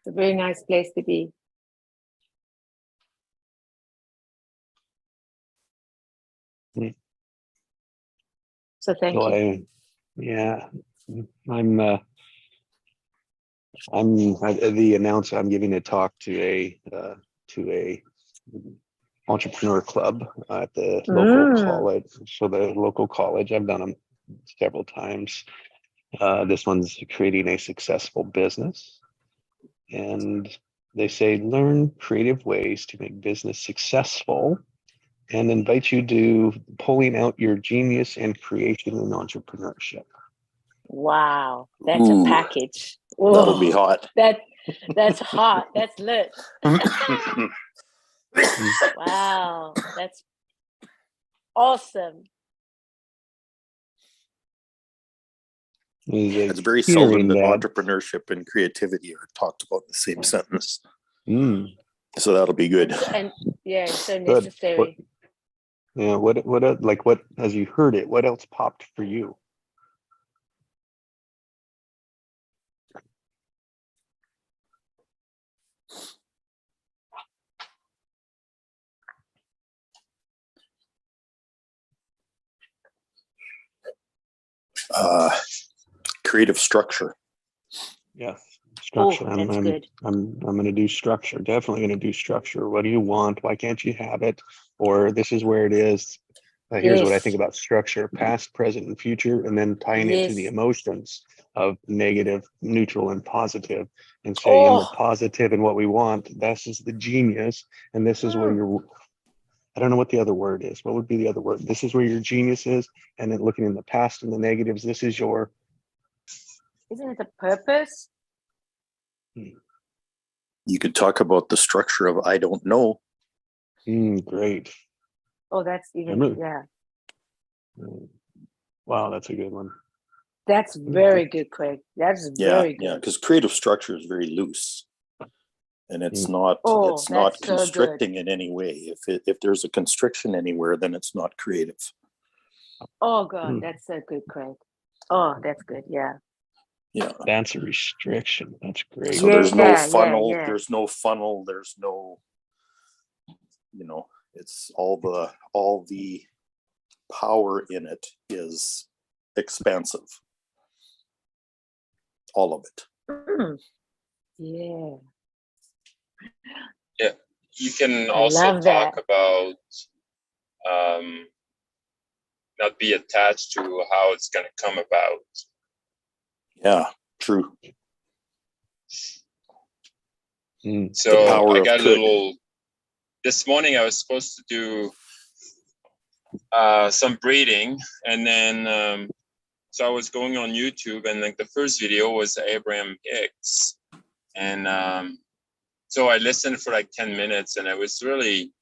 It's a very nice place to be. So thank you. The announcer. I'm giving a talk to a entrepreneur club at the local college. So the local college, I've done them several times. This one's creating a successful business, and they say learn creative ways to make business successful, and invite you to pulling out your genius and creation in entrepreneurship. Wow, that's a package. Whoa, that'll be hot. That's hot. That's lit. Wow, that's awesome. It's very seldom that entrepreneurship and creativity are talked about in the same sentence. So that'll be good. And yeah, it's so necessary. What as you heard it, what else popped for you? Creative structure. Yes, structure. I'm good. I'm going to do structure. Definitely going to do structure. What do you want? Why can't you have it? Or this is where it is. Here's what I think about structure: past, present, and future, and then tying it to the emotions of negative, neutral, and positive, and saying the positive and what we want. This is the genius, and this is where you're. I don't know what the other word is. What would be the other word? This is where your genius is, and then looking in the past and the negatives. This is your. Isn't it a purpose? You could talk about the structure of I don't know. Great. Oh, that's even, Wow, that's a good one. That's very good, Craig. That's very good. Yeah, because creative structure is very loose. And it's not constricting in any way. If there's a constriction anywhere, then it's not creative. Oh God, that's so good, Craig. Oh, that's good. Yeah. Yeah. That's a restriction. That's great. So there's no funnel. There's no funnel. There's no, it's all the power in it is expansive. All of it. Yeah. Yeah. You can also talk about not be attached to how it's going to come about. Yeah, true. So I got a little. This morning I was supposed to do some breeding, and then so I was going on YouTube, and like the first video was Abraham Hicks, and so I listened for like 10 minutes, and it really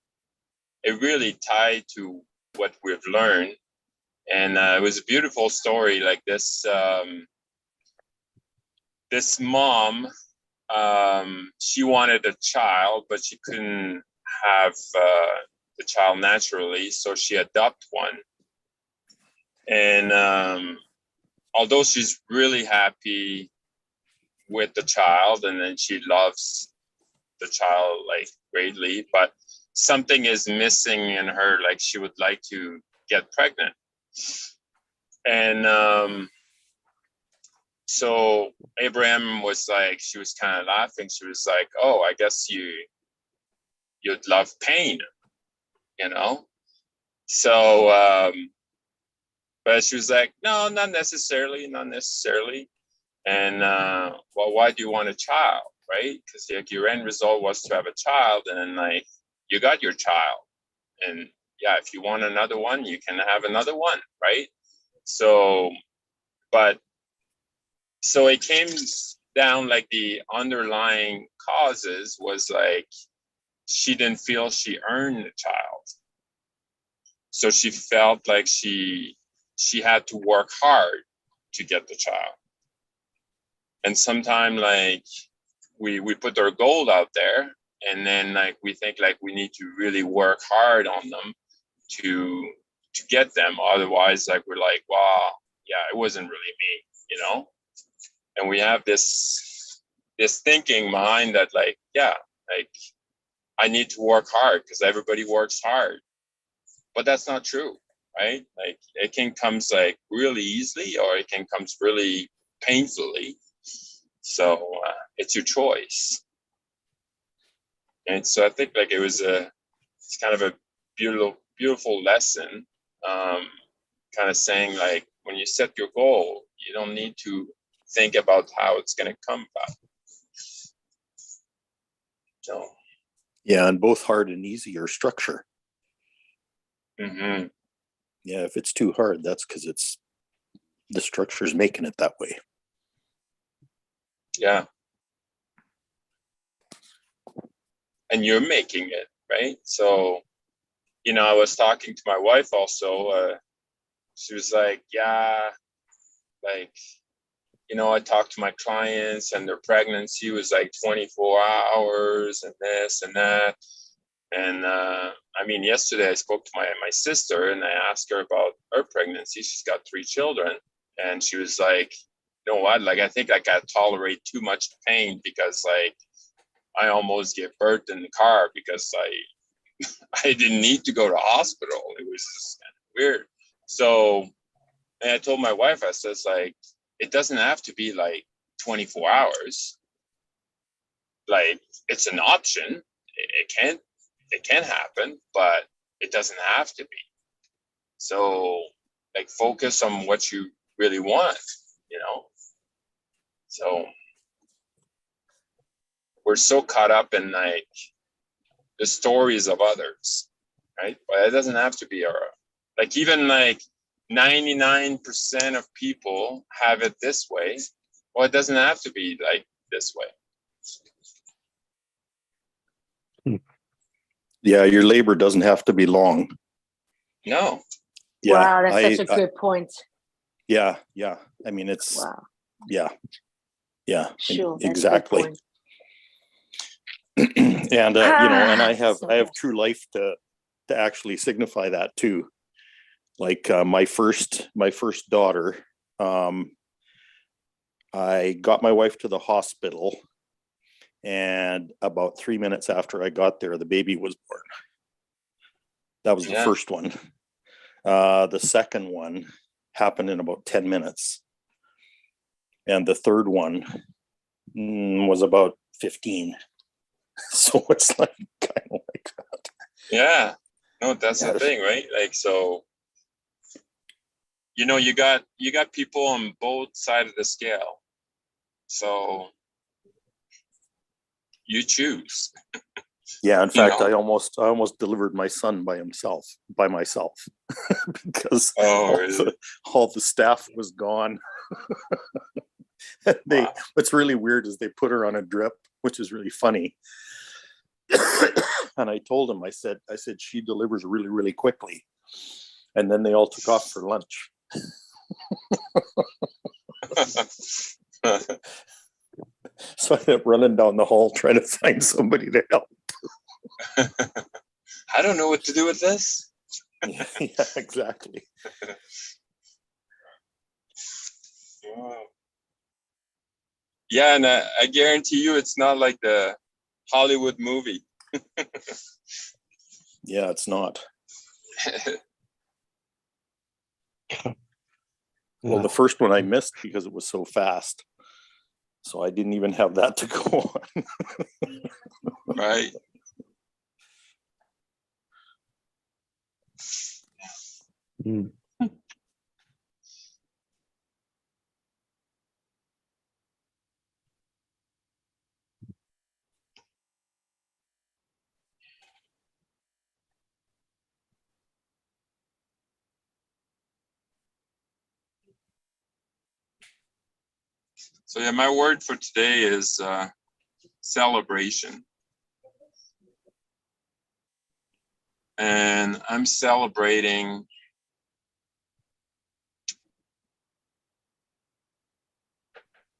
tied to what we've learned, and it was a beautiful story. Like this mom, she wanted a child, but she couldn't have the child naturally, so she adopted one. And although she's really happy with the child, and then she loves the child like greatly, but something is missing in her. Like she would like to get pregnant, and so Abraham was like, she was kind of laughing. She was like, "Oh, I guess you'd love pain, So, but she was like, "No, not necessarily. And well, why do you want a child, right? Because like your end result was to have a child, and then like you got your child, and yeah, if you want another one, you can have another one, right? So, so it came down like the underlying causes was like she didn't feel she earned the child, so she felt like she had to work hard to get the child. And sometimes like we put our goal out there, and then like we think like we need to really work hard on them to get them. Otherwise, like we're like, wow, yeah, it wasn't really me, And we have this this thinking behind that, like, yeah, like I need to work hard because everybody works hard, but that's not true, right? Like it can comes like really easily, or it can comes really painfully. So it's your choice. And so I think like it's kind of a beautiful lesson, kind of saying like when you set your goal, you don't need to think about how it's going to come about. So Yeah, and both hard and easy are structure. mm-hmm. Yeah, if it's too hard, that's because the structure is making it that way. Yeah. And you're making it, right? So, you know, I was talking to my wife also. She was like, yeah, like, you know, I talked to my clients and their pregnancy was like 24 hours and this and that. And I mean, yesterday I spoke to my sister and I asked her about her pregnancy. She's got 3 children. And she was like, you know what? Like, I think I got to tolerate too much pain because like I almost gave birth in the car because I didn't need to go to hospital. It was just kind of weird. So, and I told my wife, I says like, it doesn't have to be like 24 hours. Like it's an option. It can happen, but it doesn't have to be. So like focus on what you really want, you know? So we're so caught up in like the stories of others, right? But it doesn't have to be our, like even like 99% of people have it this way. Well, it doesn't have to be like this way. Yeah, your labor doesn't have to be long. No. Yeah, wow, that's such a good point. Yeah. I mean, it's Wow. Yeah. Sure. Exactly. And you know, and I have True Life to actually signify that too. Like my first daughter, I got my wife to the hospital, and about 3 minutes after I got there, the baby was born. That was the first one. The second one happened in about 10 minutes. And the third one was about 15. So it's like kind of like that. Yeah. No, that's the thing, right? Like, so, you know, you got people on both sides of the scale. So you choose. Yeah, in fact, I almost delivered my son by myself because all the staff was gone. What's really weird is they put her on a drip, which is really funny. And I told him, I said she delivers really, really quickly. And then they all took off for lunch. So I ended up running down the hall trying to find somebody to help. I don't know what to do with this. Yeah, exactly. Yeah, and I guarantee you it's not like the Hollywood movie. Yeah, it's not. Well, the first one I missed because it was so fast. So I didn't even have that to go on. Right. Mm. So yeah, my word for today is celebration. And I'm celebrating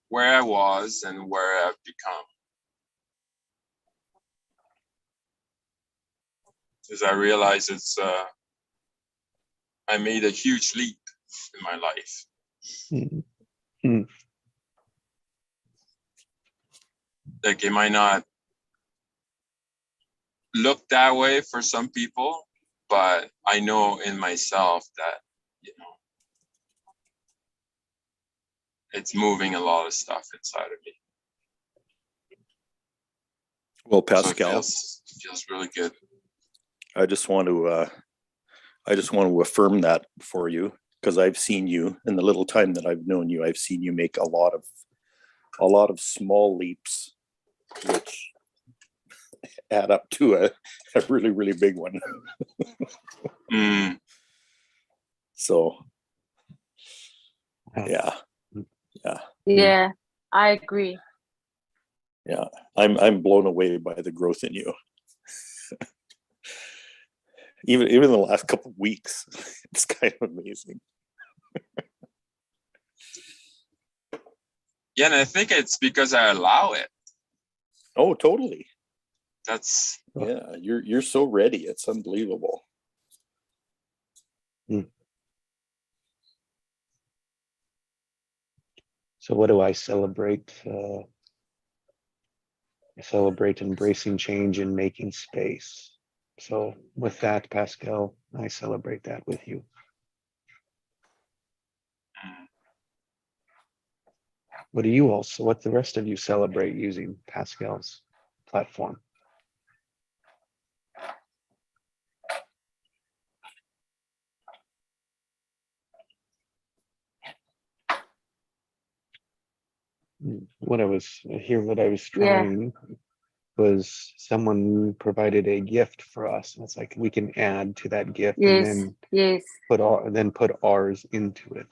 where I was and where I've become. Because I realize I made a huge leap in my life. Mm. Mm. Like it might not look that way for some people, but I know in myself that, you know, it's moving a lot of stuff inside of me. Well, So it Pascal, feels really good. I just want to affirm that for you, because I've seen you in the little time that I've known you. I've seen you make a lot of small leaps, which add up to a really, really big one. Mm, So, yeah, Yeah, I agree. I'm blown away by the growth in you. Even the last couple of weeks, it's kind of amazing. yeah, and I think it's because I allow it. Oh, totally. That's Yeah, you're so ready. It's unbelievable. So what do I celebrate? I celebrate embracing change and making space. So with that, Pascal, I celebrate that with you. What do you also, what the rest of you celebrate using Pascal's platform? What I was trying was someone provided a gift for us. And it's like we can add to that gift and then Yes. put ours into it.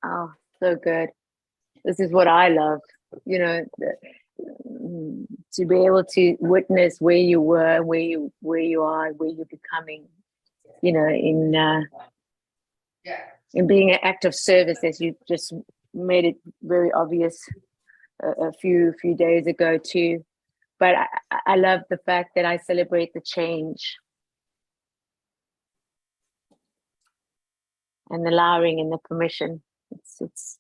Oh, so good. This is what I love. You know, to be able to witness where you were, where you are, where you're becoming. You know, in being an act of service, as you just made it very obvious a few days ago too. But I love the fact that I celebrate the change and the allowing and the permission. It's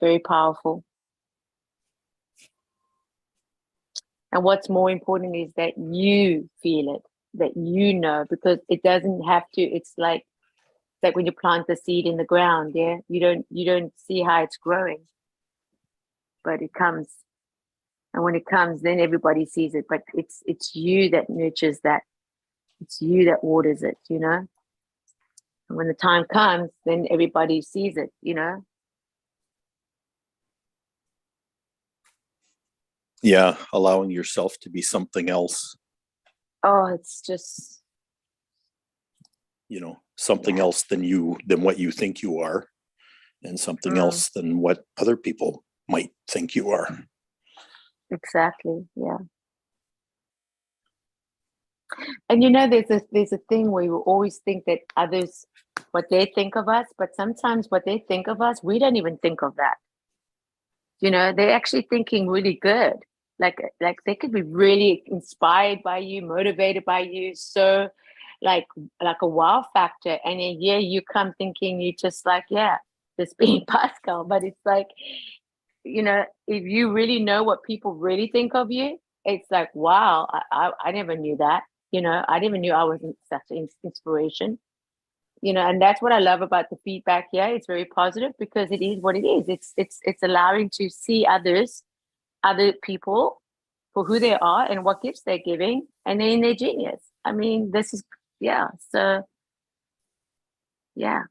very powerful. And what's more important is that you feel it, that you know, because it doesn't have to. It's like when you plant the seed in the ground. Yeah, you don't see how it's growing, but it comes. And when it comes, then everybody sees it. But it's you that nurtures that. It's you that waters it, you know. And when the time comes, then everybody sees it, you know. Yeah, allowing yourself to be something else. Oh, it's just, You know, something else than what you think you are, and something else than what other people might think you are. exactly, yeah. And you know, there's a thing where you always think that others, what they think of us, but sometimes what they think of us, we don't even think of that. You know, they're actually thinking really good. Like they could be really inspired by you, motivated by you, so like a wow factor. And then yeah, you come thinking you just like, yeah, just being Pascal. But it's like, you know, if you really know what people really think of you, it's like, wow, I never knew that. You know, I never knew I was such an inspiration. You know, and that's what I love about the feedback here. It's very positive because it is what it is. It's allowing to see other people for who they are and what gifts they're giving, and then their genius. I mean, this is so yeah.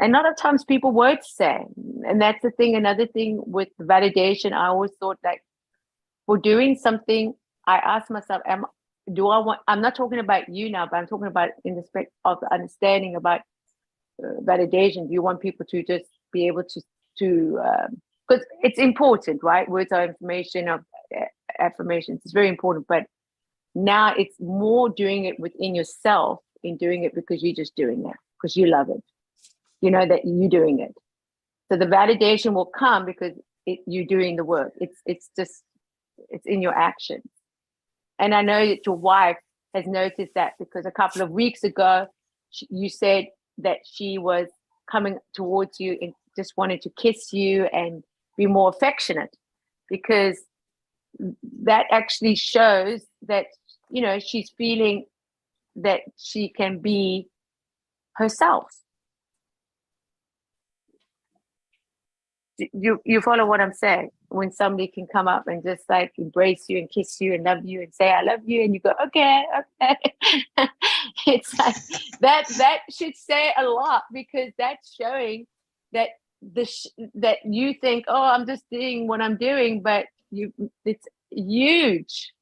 And a lot of times people won't say, and that's the thing. Another thing with validation, I always thought like for doing something, I ask myself, I'm not talking about you now, but I'm talking about in respect of the understanding about validation. Do you want people to just be able to because it's important, right? Words are information, of affirmations. It's very important, but now it's more doing it within yourself, in doing it because you're just doing it because you love it. You know that you're doing it, so the validation will come because you're doing the work. It's in your actions. And I know that your wife has noticed that because a couple of weeks ago, you said that she was coming towards you and just wanted to kiss you and be more affectionate. because that actually shows that, you know, she's feeling that she can be herself. You follow what I'm saying? When somebody can come up and just like embrace you and kiss you and love you and say I love you, and you go okay. It's like that should say a lot, because that's showing that that you think, oh, I'm just doing what I'm doing, but it's huge.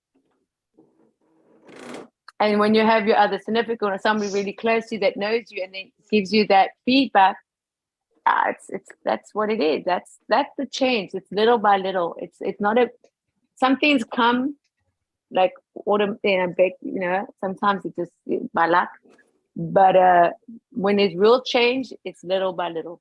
And when you have your other significant or somebody really close to you that knows you and then gives you that feedback, it's that's what it is. That's the change. It's little by little. It's not some things come like autumn, big, you know, sometimes it's just by luck. But when there's real change, it's little by little.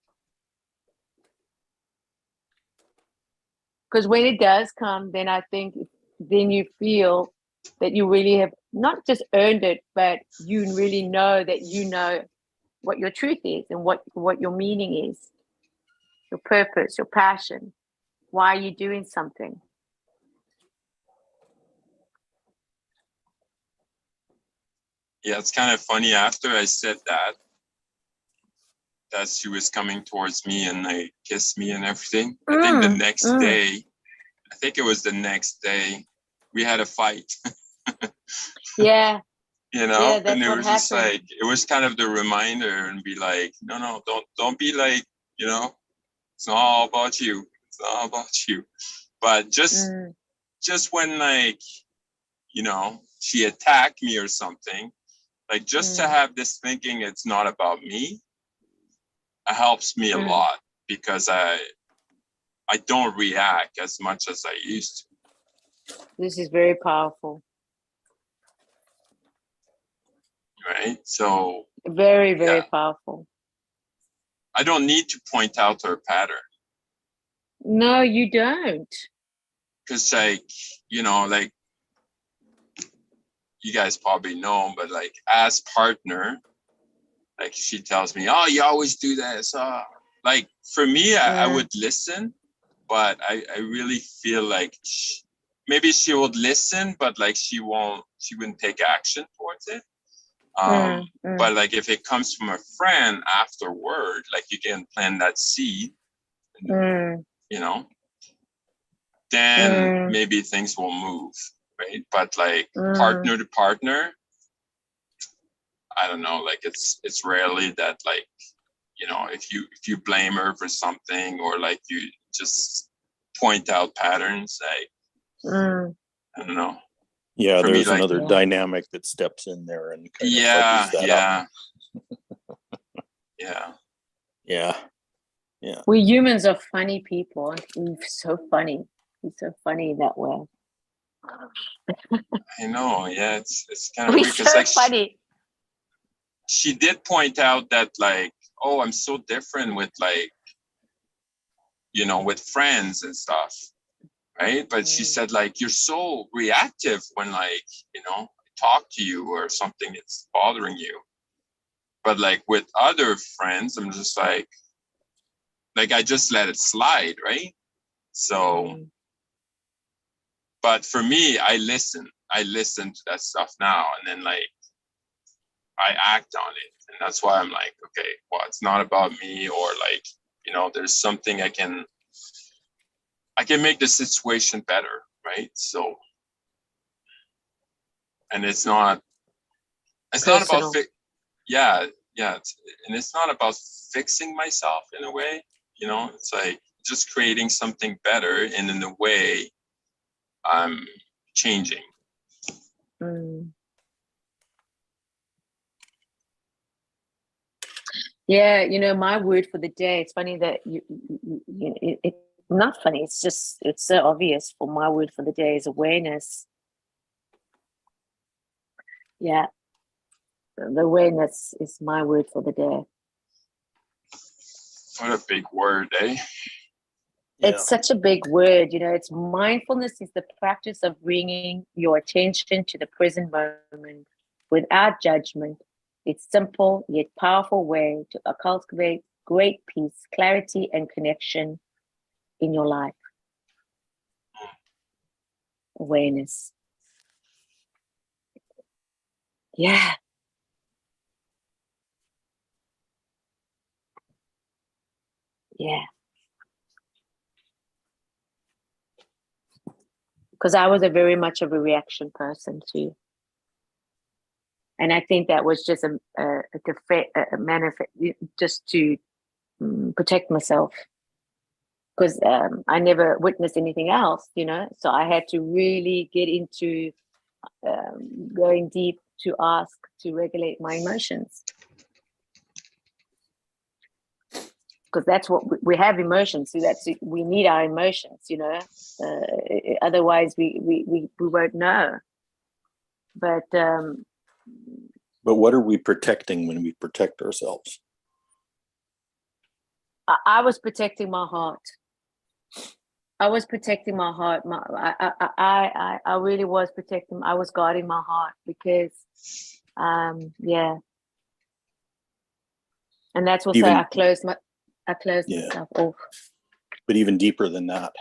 Because when it does come, then I think then you feel that you really have not just earned it, but you really know that you know what your truth is and what your meaning is, your purpose, your passion, why are you doing something. Yeah, it's kind of funny. After I said that she was coming towards me and like kissed me and everything. I think the next day, I think it was the next day, we had a fight. Yeah. You know, Yeah, and it was happened. just like, it was kind of the reminder and be like, no, don't be like, you know, it's not all about you. It's not all about you. But just when like, you know, she attacked me or something, like just to have this thinking it's not about me, it helps me a lot, because I don't react as much as I used to. This is very powerful. Right? So very, very powerful. I don't need to point out her pattern. No, you don't. Because like, you know, like you guys probably know, but like as partner, like she tells me, oh, you always do this. Like for me, I would listen, but I really feel like maybe she would listen, but like she wouldn't take action towards it. But like if it comes from a friend afterward, like you can plant that seed, you know, then maybe things will move, right? But like partner to partner, I don't know, like it's rarely that like, you know, if you blame her for something or like you just point out patterns, like I don't know. Yeah, For there's me, like, another dynamic that steps in there and kind of fudges that up. Yeah. We humans are funny people. We're so funny. We're so funny that way. I know. Yeah, it's kind of we're weird because so like funny. She did point out that like, oh, I'm so different with like, you know, with friends and stuff, right? But she said like, you're so reactive when like, you know, I talk to you or something that's bothering you. But like with other friends, I'm just like I just let it slide, right? So, but for me, I listen to that stuff now, and then like I act on it. And that's why I'm like, okay, well, it's not about me, or like, you know, there's something I can make the situation better, right? So, and it's not about and it's not about fixing myself in a way, you know. It's like just creating something better, and in a way, I'm changing. Yeah, you know, my word for the day. It's funny that it's not funny. It's just it's so obvious. For my word for the day is awareness. Yeah, the awareness is my word for the day. What a big word, eh? It's such a big word, you know. It's mindfulness is the practice of bringing your attention to the present moment without judgment. It's simple yet powerful way to cultivate great peace, clarity, and connection in your life. awareness. Yeah. Yeah. Because I was a very much of a reaction person too. And I think that was just a manifest, just to protect myself. Because I never witnessed anything else, you know? So I had to really get into going deep to ask to regulate my emotions. Because that's what we have emotions. So that's, we need our emotions, you know. Otherwise, we won't know. But what are we protecting when we protect ourselves? I was protecting my heart. I was protecting my heart. I really was protecting. I was guarding my heart because, yeah. And that's also I closed myself off. But even deeper than that,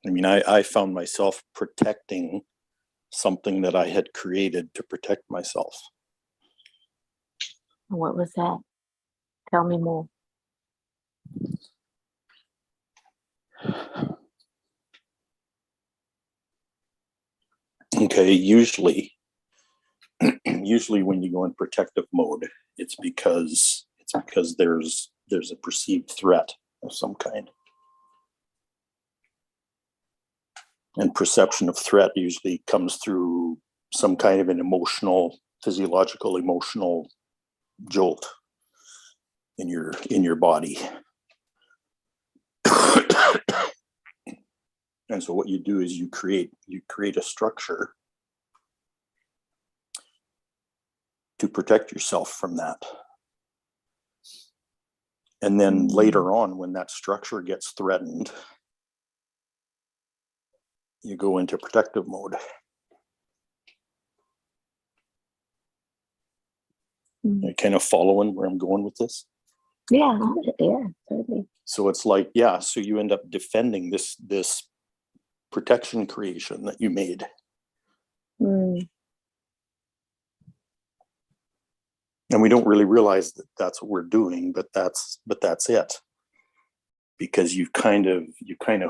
I mean, I found myself protecting something that I had created to protect myself. What was that? Tell me more. Okay, usually when you go in protective mode, it's because there's a perceived threat of some kind. And perception of threat usually comes through some kind of an physiological emotional jolt in your body. And so what you do is you create a structure to protect yourself from that. And then later on, when that structure gets threatened, you go into protective mode. You're kind of following where I'm going with this? Yeah, totally. So it's like, so you end up defending this protection creation that you made. And we don't really realize that that's what we're doing, but that's it. Because you kind of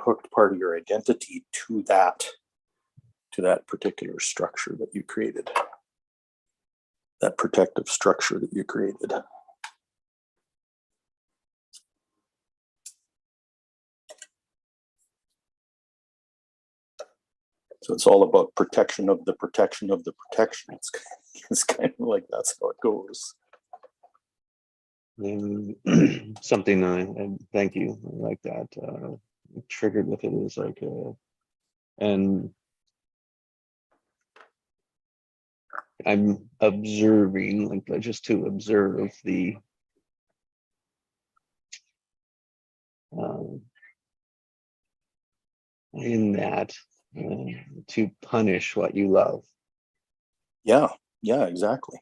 hooked part of your identity to that particular structure that you created. That protective structure that you created. So it's all about protection of the protection of the protection. It's kind of like that's how it goes. Something and thank you, like that triggered with it is like and I'm observing, like just to observe the in that to punish what you love. Yeah, exactly.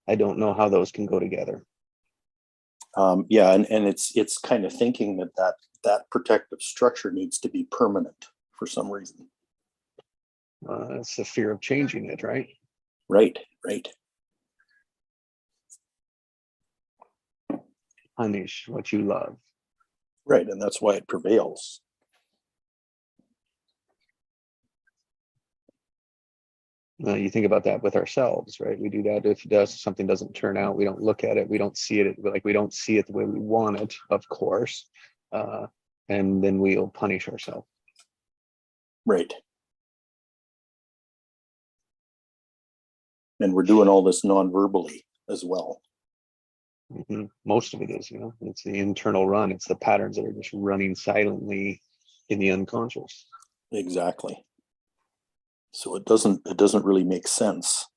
I don't know how those can go together. And it's kind of thinking that protective structure needs to be permanent for some reason. It's the fear of changing it, right? Right. Punish what you love. Right, and that's why it prevails. You think about that with ourselves, right? We do that. If something doesn't turn out, we don't look at it, we don't see it, like we don't see it the way we want it, of course, and then we'll punish ourselves. Right. And we're doing all this non-verbally as well. Most of it is, it's the internal run. It's the patterns that are just running silently in the unconscious. Exactly. So it doesn't really make sense.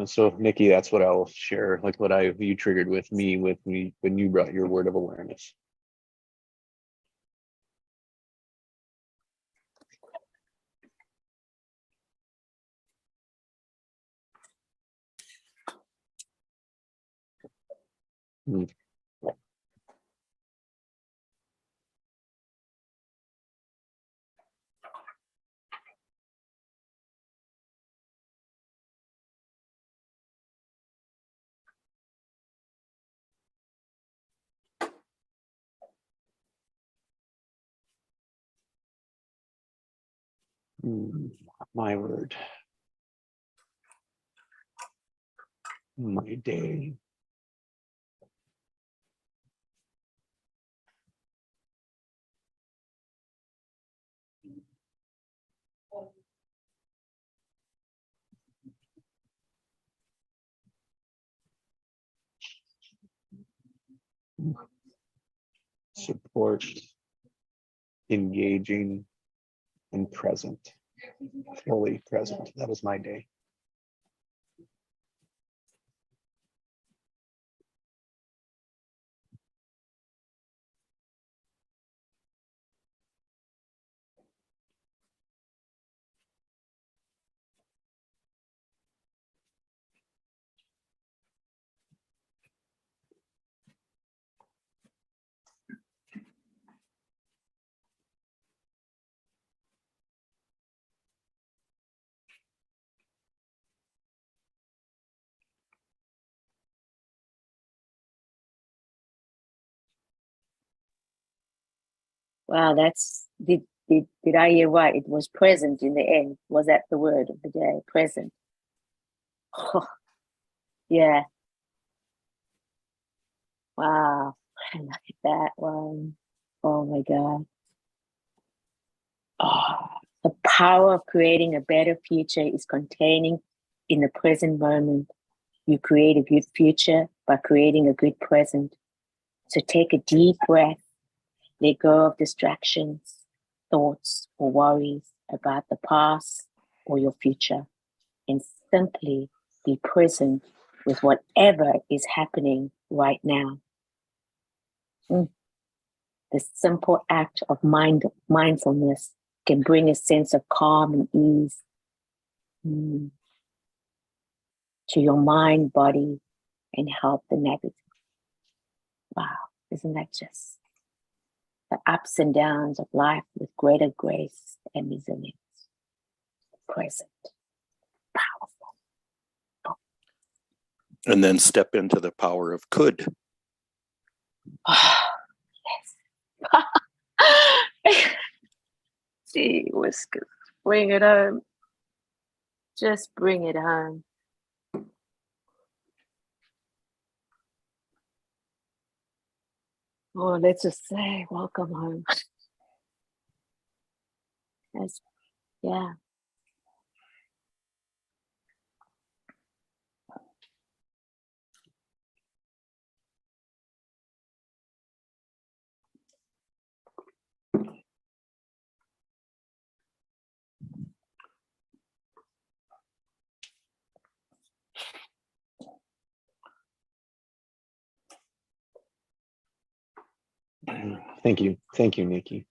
So Nikki, that's what I'll share, like what you triggered with me when you brought your word of awareness. Mm. My word. My day. Support, engaging, and present. Fully present. That was my day. Wow, that's did I hear right? It was present in the end. Was that the word of the day? Present. Oh, yeah. Wow. I like that one. Oh my God. Oh, the power of creating a better future is containing in the present moment. You create a good future by creating a good present. So take a deep breath, let go of distractions, thoughts, or worries about the past or your future, and simply be present with whatever is happening right now. The simple act of mindfulness can bring a sense of calm and ease to your mind, body, and help the negative. Wow, isn't that just the ups and downs of life with greater grace and resilience? Present, powerful. And then step into the power of could. Yes. Gee whiskers, bring it home. Just bring it home. Oh, let's just say, welcome home. Yes, yeah. Thank you, Nikki.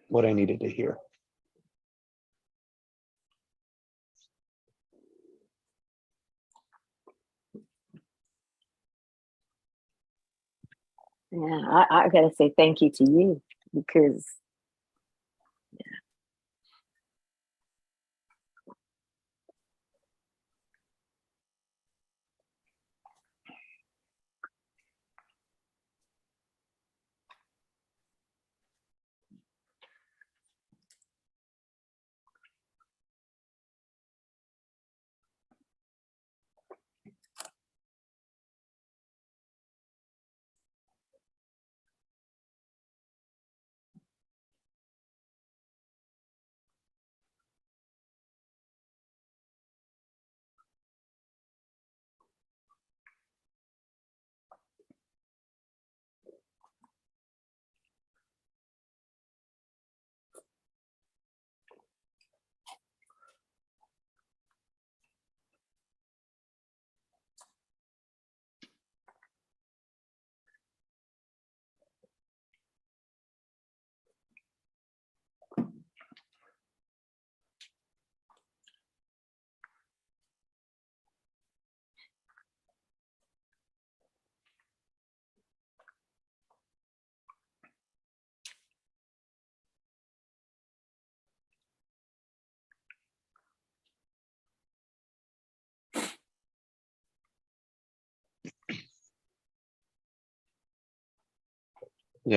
What I needed to hear. Yeah, I gotta say thank you to you because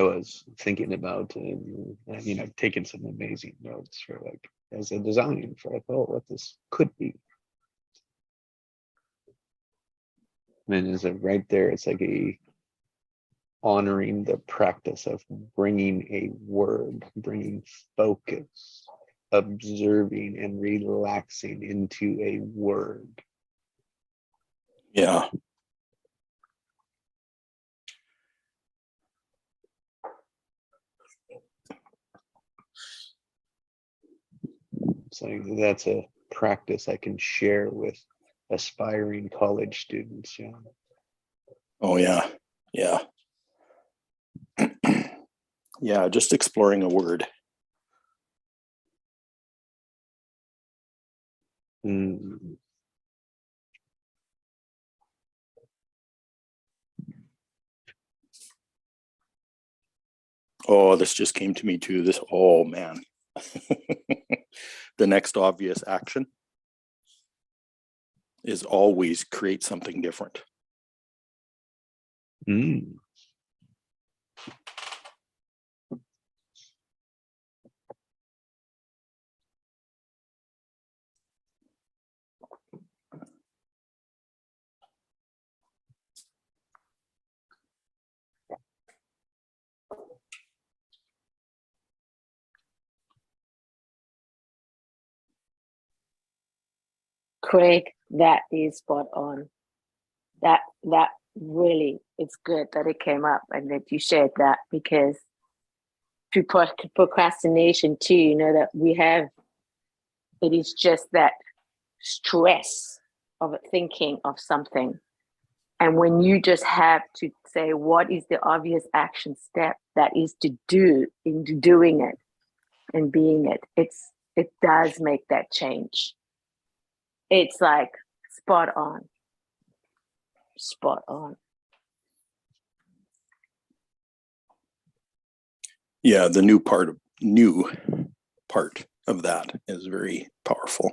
was thinking about, I've taken some amazing notes for like as a design for I thought what this could be. And is it right there? It's like honoring the practice of bringing a word, bringing focus, observing and relaxing into a word. Yeah. So that's a practice I can share with aspiring college students. Yeah. Oh yeah. Yeah. Yeah, just exploring a word. Mm. Oh, this just came to me too. Oh man. The next obvious action is always create something different. Mm. Craig, that is spot on. That really, it's good that it came up and that you shared that, because through procrastination too, you know, that we have, it is just that stress of thinking of something. And when you just have to say, what is the obvious action step that is to do into doing it and being it, it does make that change. It's like spot on. Spot on. Yeah, the new part of that is very powerful.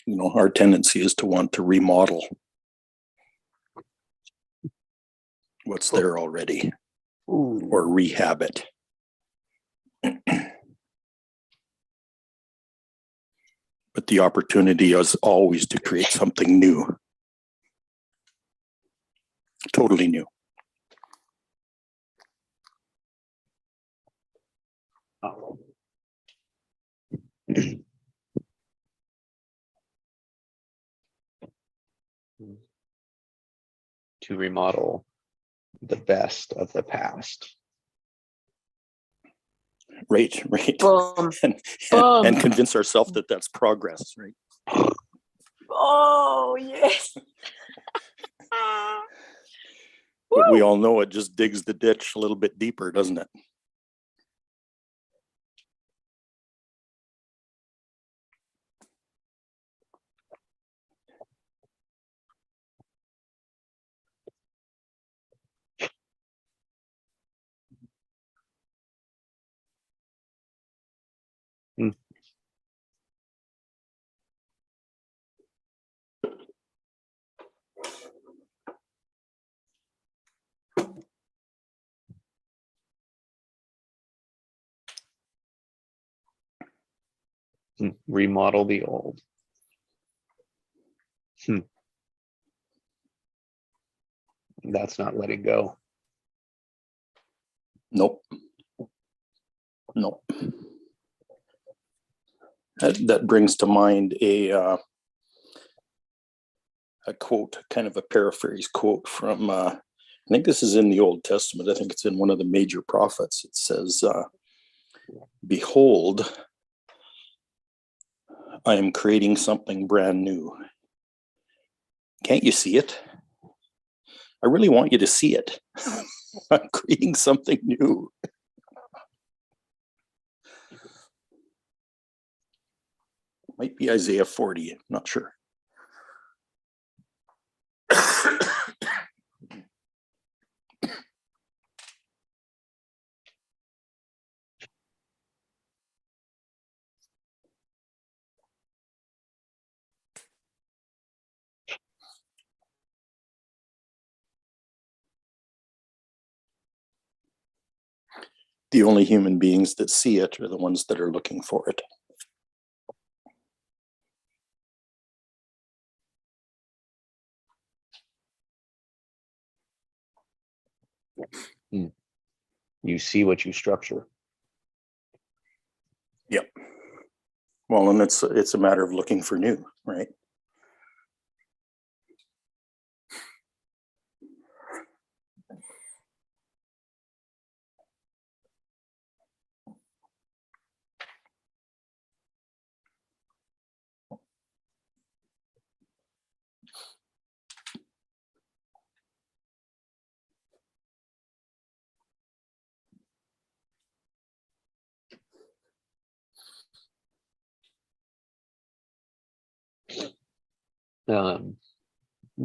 You know, our tendency is to want to remodel what's there already. Ooh. Or rehab it. But the opportunity is always to create something new. Totally new. Oh. To remodel the best of the past. Right. Boom. and Boom. convince ourselves that that's progress, right? Oh, yes. But we all know it just digs the ditch a little bit deeper, doesn't it? Mm. Remodel the old. That's not letting go. Nope. That brings to mind a quote, kind of a paraphrase quote from, I think this is in the Old Testament. I think it's in one of the major prophets. It says, behold, I am creating something brand new. Can't you see it? I really want you to see it. I'm creating something new. Might be Isaiah 40, I'm not sure. The only human beings that see it are the ones that are looking for it. You see what you structure. Yep. Well, and it's a matter of looking for new, right?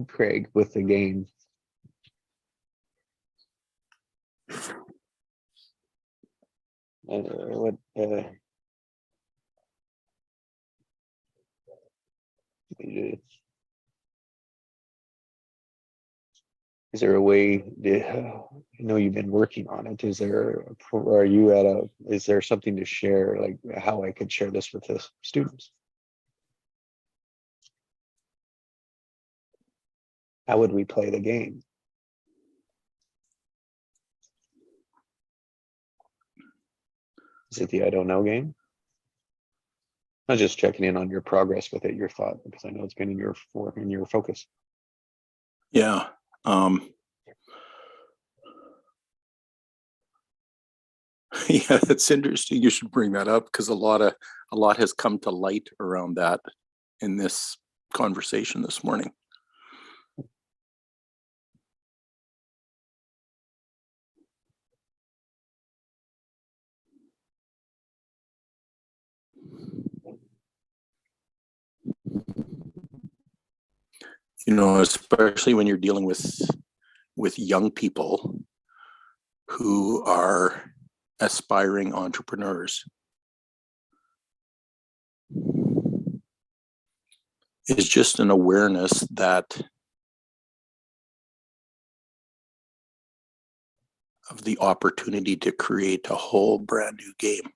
Craig, with the game. What is there a way I know you've been working on it. Is there is there something to share, like how I could share this with the students? How would we play the game? Is it the I don't know game? I was just checking in on your progress with it, your thought, because I know it's been in your focus. Yeah. Yeah, it's interesting. You should bring that up because a lot has come to light around that in this conversation this morning. You know, especially when you're dealing with young people who are aspiring entrepreneurs, is just an awareness that of the opportunity to create a whole brand new game.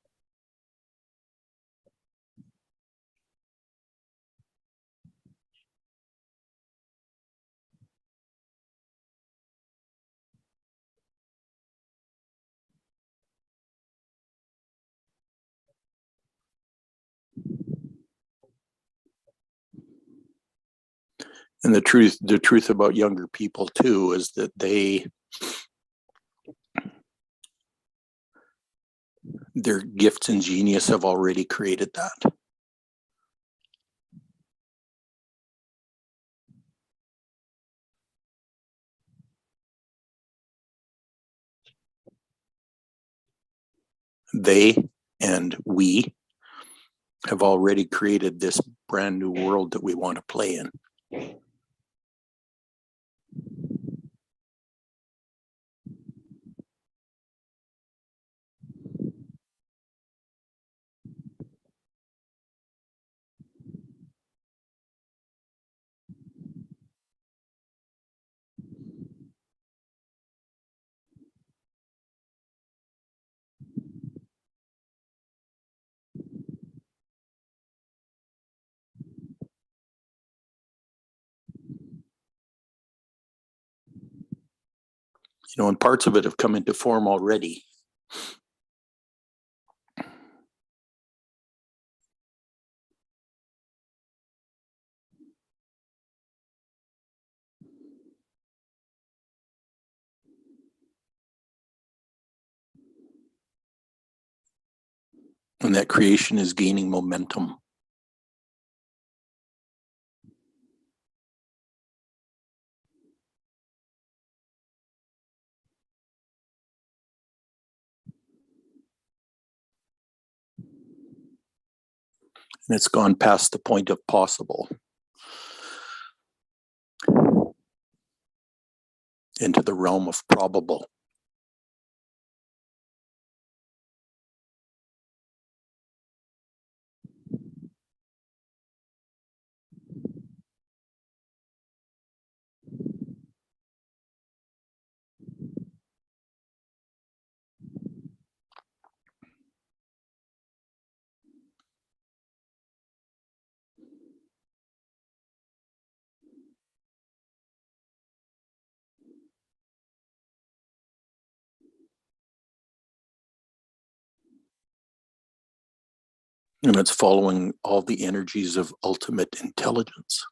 And the truth about younger people too is that their gifts and genius have already created that. They and we have already created this brand new world that we want to play in. You know, and parts of it have come into form already. And that creation is gaining momentum. And it's gone past the point of possible into the realm of probable. And it's following all the energies of ultimate intelligence.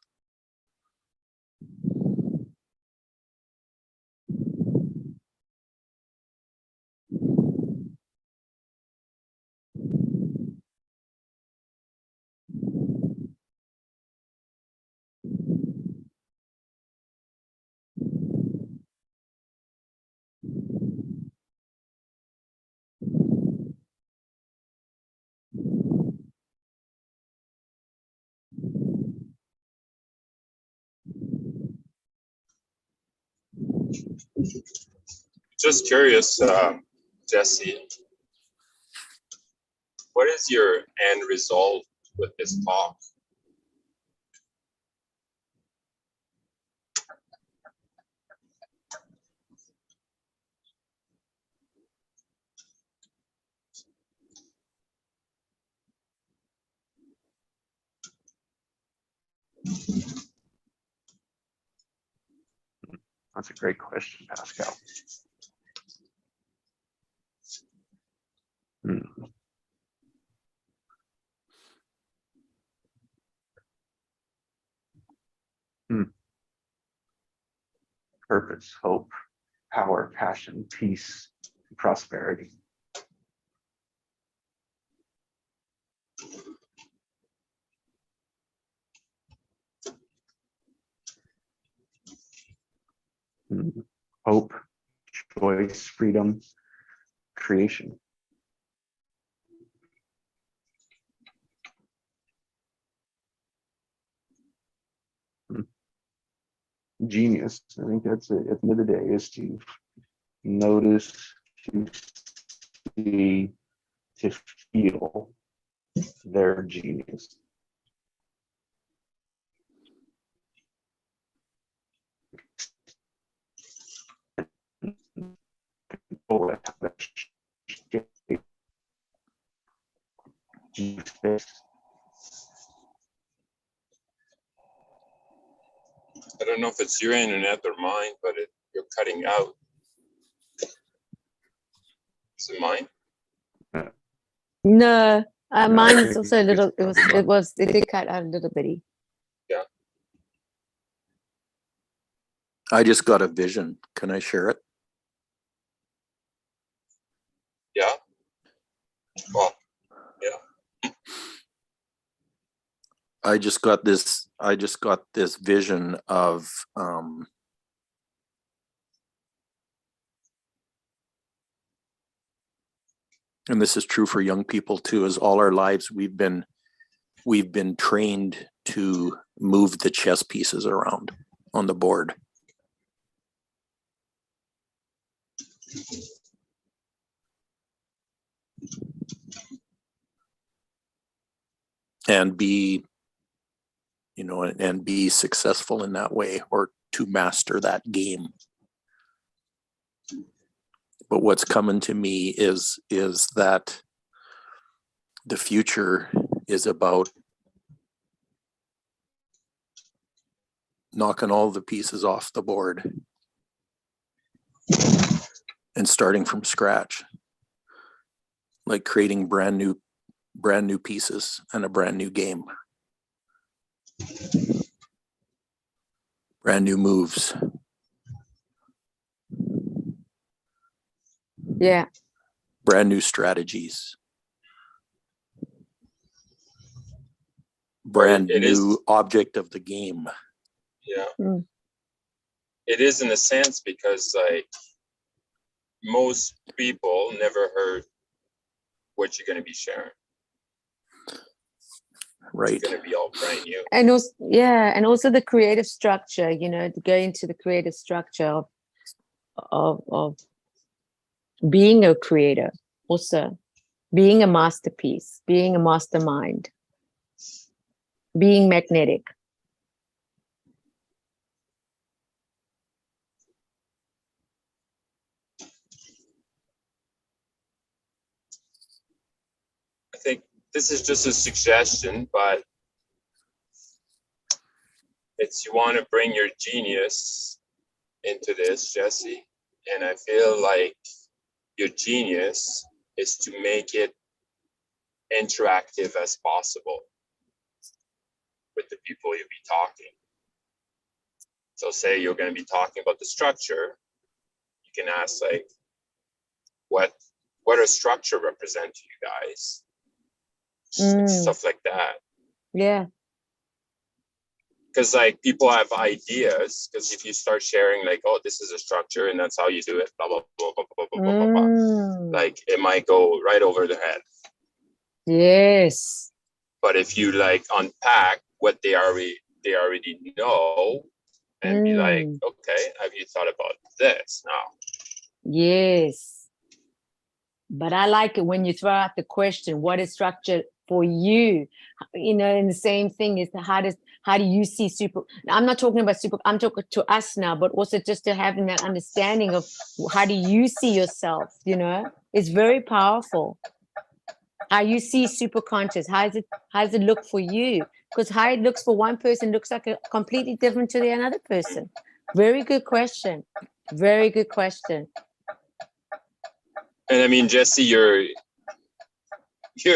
Just curious, Jesse, what is your end result with this talk? That's a great question, Pascal. Hmm. Purpose, hope, power, passion, peace, and prosperity. Hope, choice, freedom, creation. Genius. I think that's it. At the end of the day, is to notice, to see, to feel their genius. I don't know if it's your internet or mine, but you're cutting out. Is it mine? No, No, mine I is think also a little. it's- It did cut out a little bitty. I just got a vision. Can I share it? Yeah. Well, yeah. I just got this vision of and this is true for young people too, as all our lives we've been trained to move the chess pieces around on the board. And be successful in that way, or to master that game. But what's coming to me is that the future is about knocking all the pieces off the board and starting from scratch, like creating brand new pieces and a brand new game, brand new moves. Yeah. Brand new strategies. Brand new object of the game. Yeah. Mm. It is in a sense, because like most people never heard what you're going to be sharing. Right. It's going to be all brand new. And also, yeah, and also the creative structure. To go into the creative structure of being a creator, also being a masterpiece, being a mastermind, being magnetic. I think this is just a suggestion, but it's, you want to bring your genius into this, Jesse. And I feel like your genius is to make it interactive as possible with the people you'll be talking. So say you're going to be talking about the structure, you can ask like, what does structure represent to you guys? Stuff like that. Yeah. Because like people have ideas, because if you start sharing like, oh, this is a structure and that's how you do it, blah, blah, blah, blah, blah, blah, blah, blah, like it might go right over their head. Yes. But if you like unpack what they already know and be like, okay, have you thought about this now? Yes. But I like it when you throw out the question, what is structure for you? You know, and the same thing is how do you see super? I'm not talking about super, I'm talking to us now, but also just to having that understanding of how do you see yourself, you know, it's very powerful. How you see super conscious, how does it look for you? Because how it looks for one person looks like a completely different to the another person. Very good question. Very good question. And I mean, Jesse, you're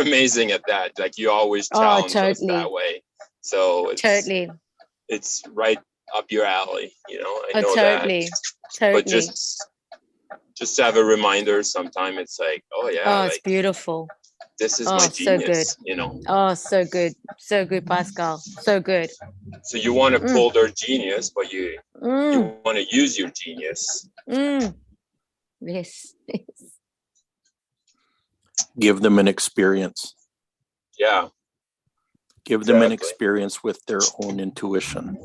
amazing at that. Like you always challenge us that way. So it's right up your alley, you know. I know that. But just to have a reminder sometime, it's like, oh yeah. Oh, like, it's beautiful. This is my genius, you know. Oh, so good. So good, Pascal. So good. So you want to pull their genius, but you want to use your genius. Yes. Give them an experience. Yeah. Give them an experience with their own intuition.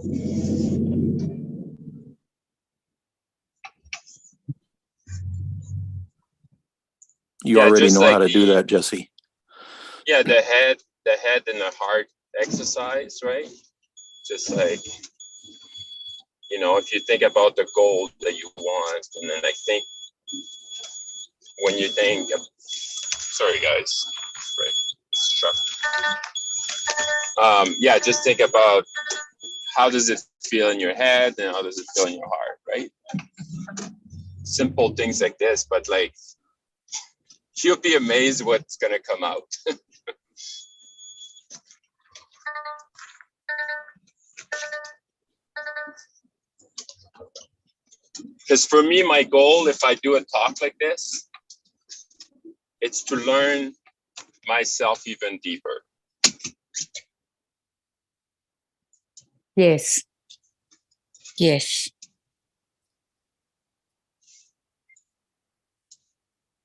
You already know how to do that, Jesse. Yeah, the head and the heart exercise, right? Just like, you know, if you think about the goal that you want, and then I think when you think, sorry guys, right, this truck. Yeah, just think about how does it feel in your head and how does it feel in your heart, right? Simple things like this, but like, you'll be amazed what's gonna come out. Because for me, my goal, if I do a talk like this, it's to learn myself even deeper. Yes. Yes.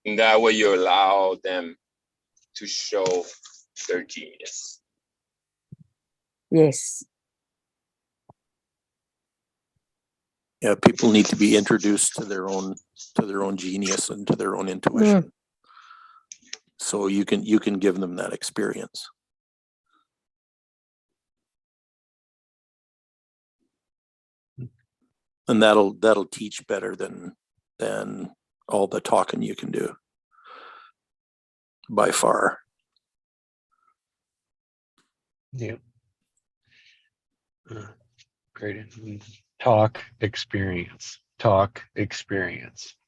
And that way you allow them to show their genius. Yes. Yeah, people need to be introduced to their own genius and to their own intuition. So you can give them that experience. And that'll teach better than all the talking you can do, by far. Yeah. Great. Talk, experience, feedback,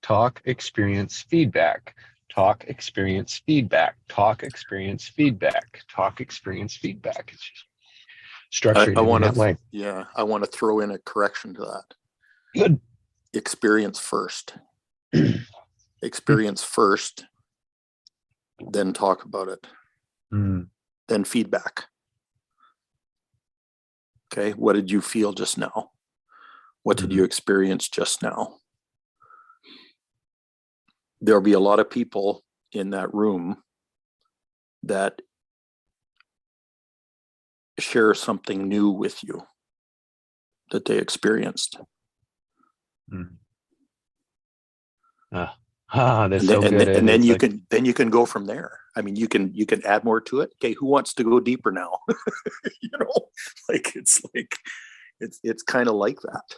talk, experience, feedback, talk, experience, feedback, talk, experience, feedback. It's just structured. I want to throw in a correction to that. Good. Experience first. Experience first, then talk about it. Then feedback. Okay, what did you feel just now? What did you experience just now? There'll be a lot of people in that room that share something new with you that they experienced. That's so good. And then you can go from there. I mean, you can add more to it. Okay, who wants to go deeper now? You know, it's kind of like that.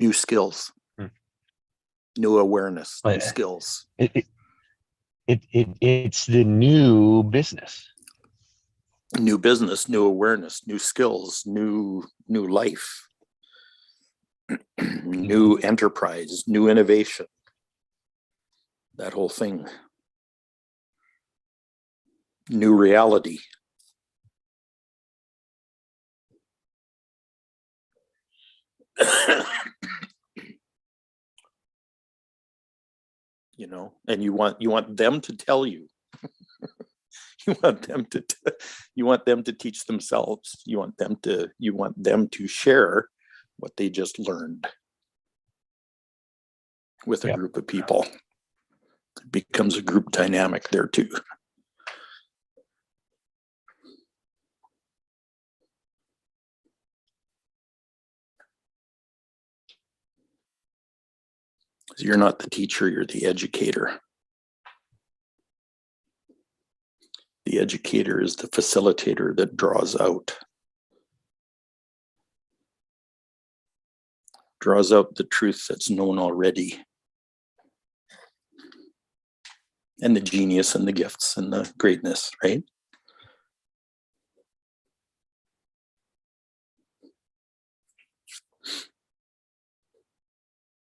New skills, new awareness, new skills. It's the new business. New business, new awareness, new skills, new life, new enterprise, new innovation. that whole thing. New reality. You know, and you want them to tell you. You want them to teach themselves. You want them to share what they just learned with a group of people. It becomes a group dynamic there too. So you're not the teacher, you're the educator. The educator is the facilitator that draws out the truth that's known already. And the genius and the gifts and the greatness, right?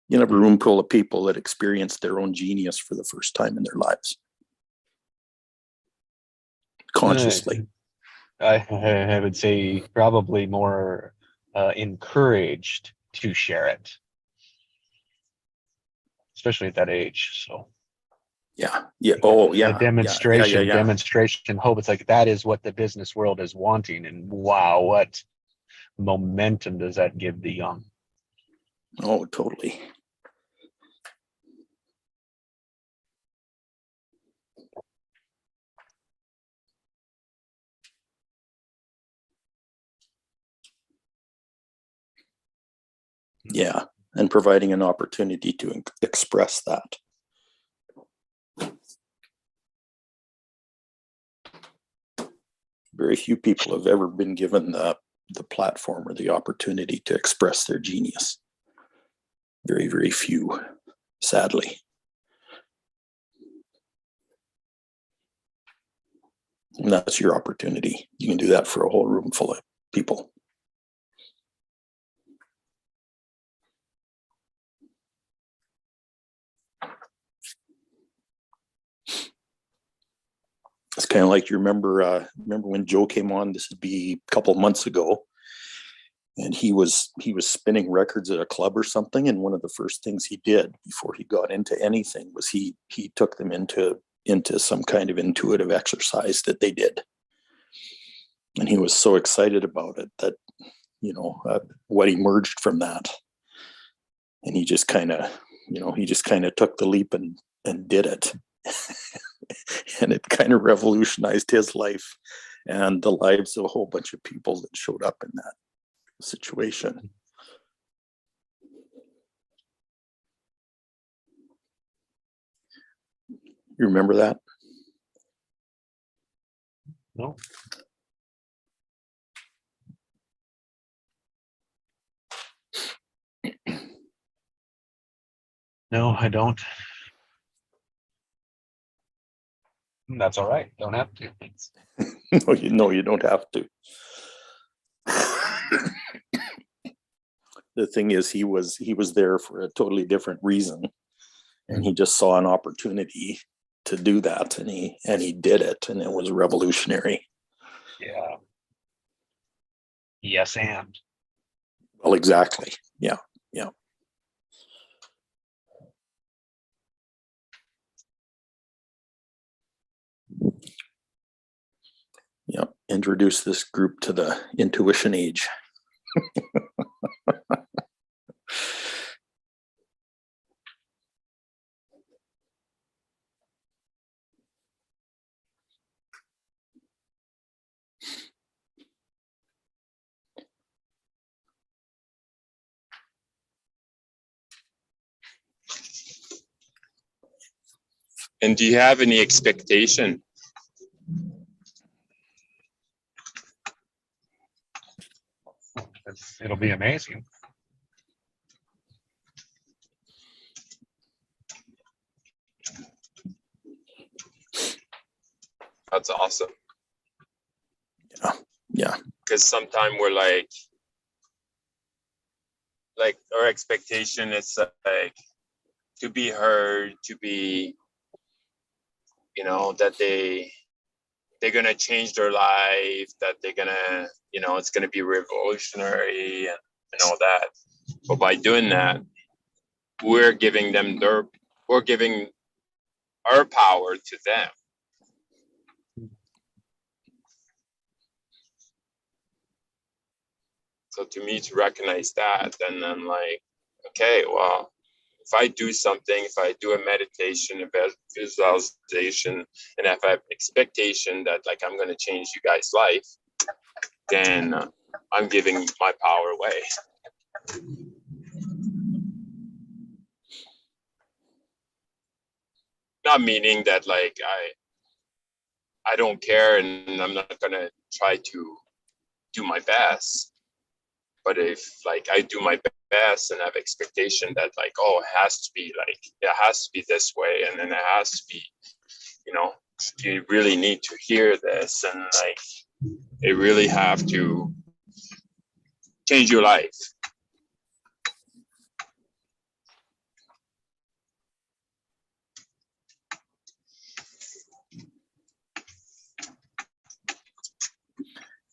You have a room full of people that experienced their own genius for the first time in their lives. Consciously. I would say probably more encouraged to share it, especially at that age. So yeah. Oh yeah. The demonstration, Yeah. demonstration hope. It's like that is what the business world is wanting. And wow, what momentum does that give the young? Oh, totally. Yeah, and providing an opportunity to express that. Very few people have ever been given the platform or the opportunity to express their genius. Very, very few, sadly. And that's your opportunity. You can do that for a whole room full of people. It's kind of like, you remember when Joe came on, this would be a couple of months ago, and he was spinning records at a club or something, and one of the first things he did before he got into anything was he took them into some kind of intuitive exercise that they did. And he was so excited about it that, what emerged from that. And he just kind of took the leap and did it. And it kind of revolutionized his life and the lives of a whole bunch of people that showed up in that situation. You remember that? No. No, I don't. That's all right. Don't have to. No, you don't have to. The thing is, he was there for a totally different reason, and he just saw an opportunity to do that, and he did it, and it was revolutionary. Yeah. Yes, and. Well, exactly. Yeah. Yeah. Introduce this group to the intuition age. And do you have any expectation? It'll be amazing. That's awesome. Yeah. Because sometimes we're like our expectation is like to be heard, to be you know, that they're gonna change their life, that they're gonna, you know, it's gonna be revolutionary and all that. But by doing that, we're giving them we're giving our power to them. So to me, to recognize that, then I'm like, okay, well, if I do something, if I do a meditation, a visualization, and if I have expectation that like I'm gonna change you guys' life, then I'm giving my power away. Not meaning that like I don't care and I'm not gonna try to do my best. But if like I do my best and have expectation that like, oh, it has to be like, it has to be this way, and then it has to be, you know, you really need to hear this, and like they really have to change your life.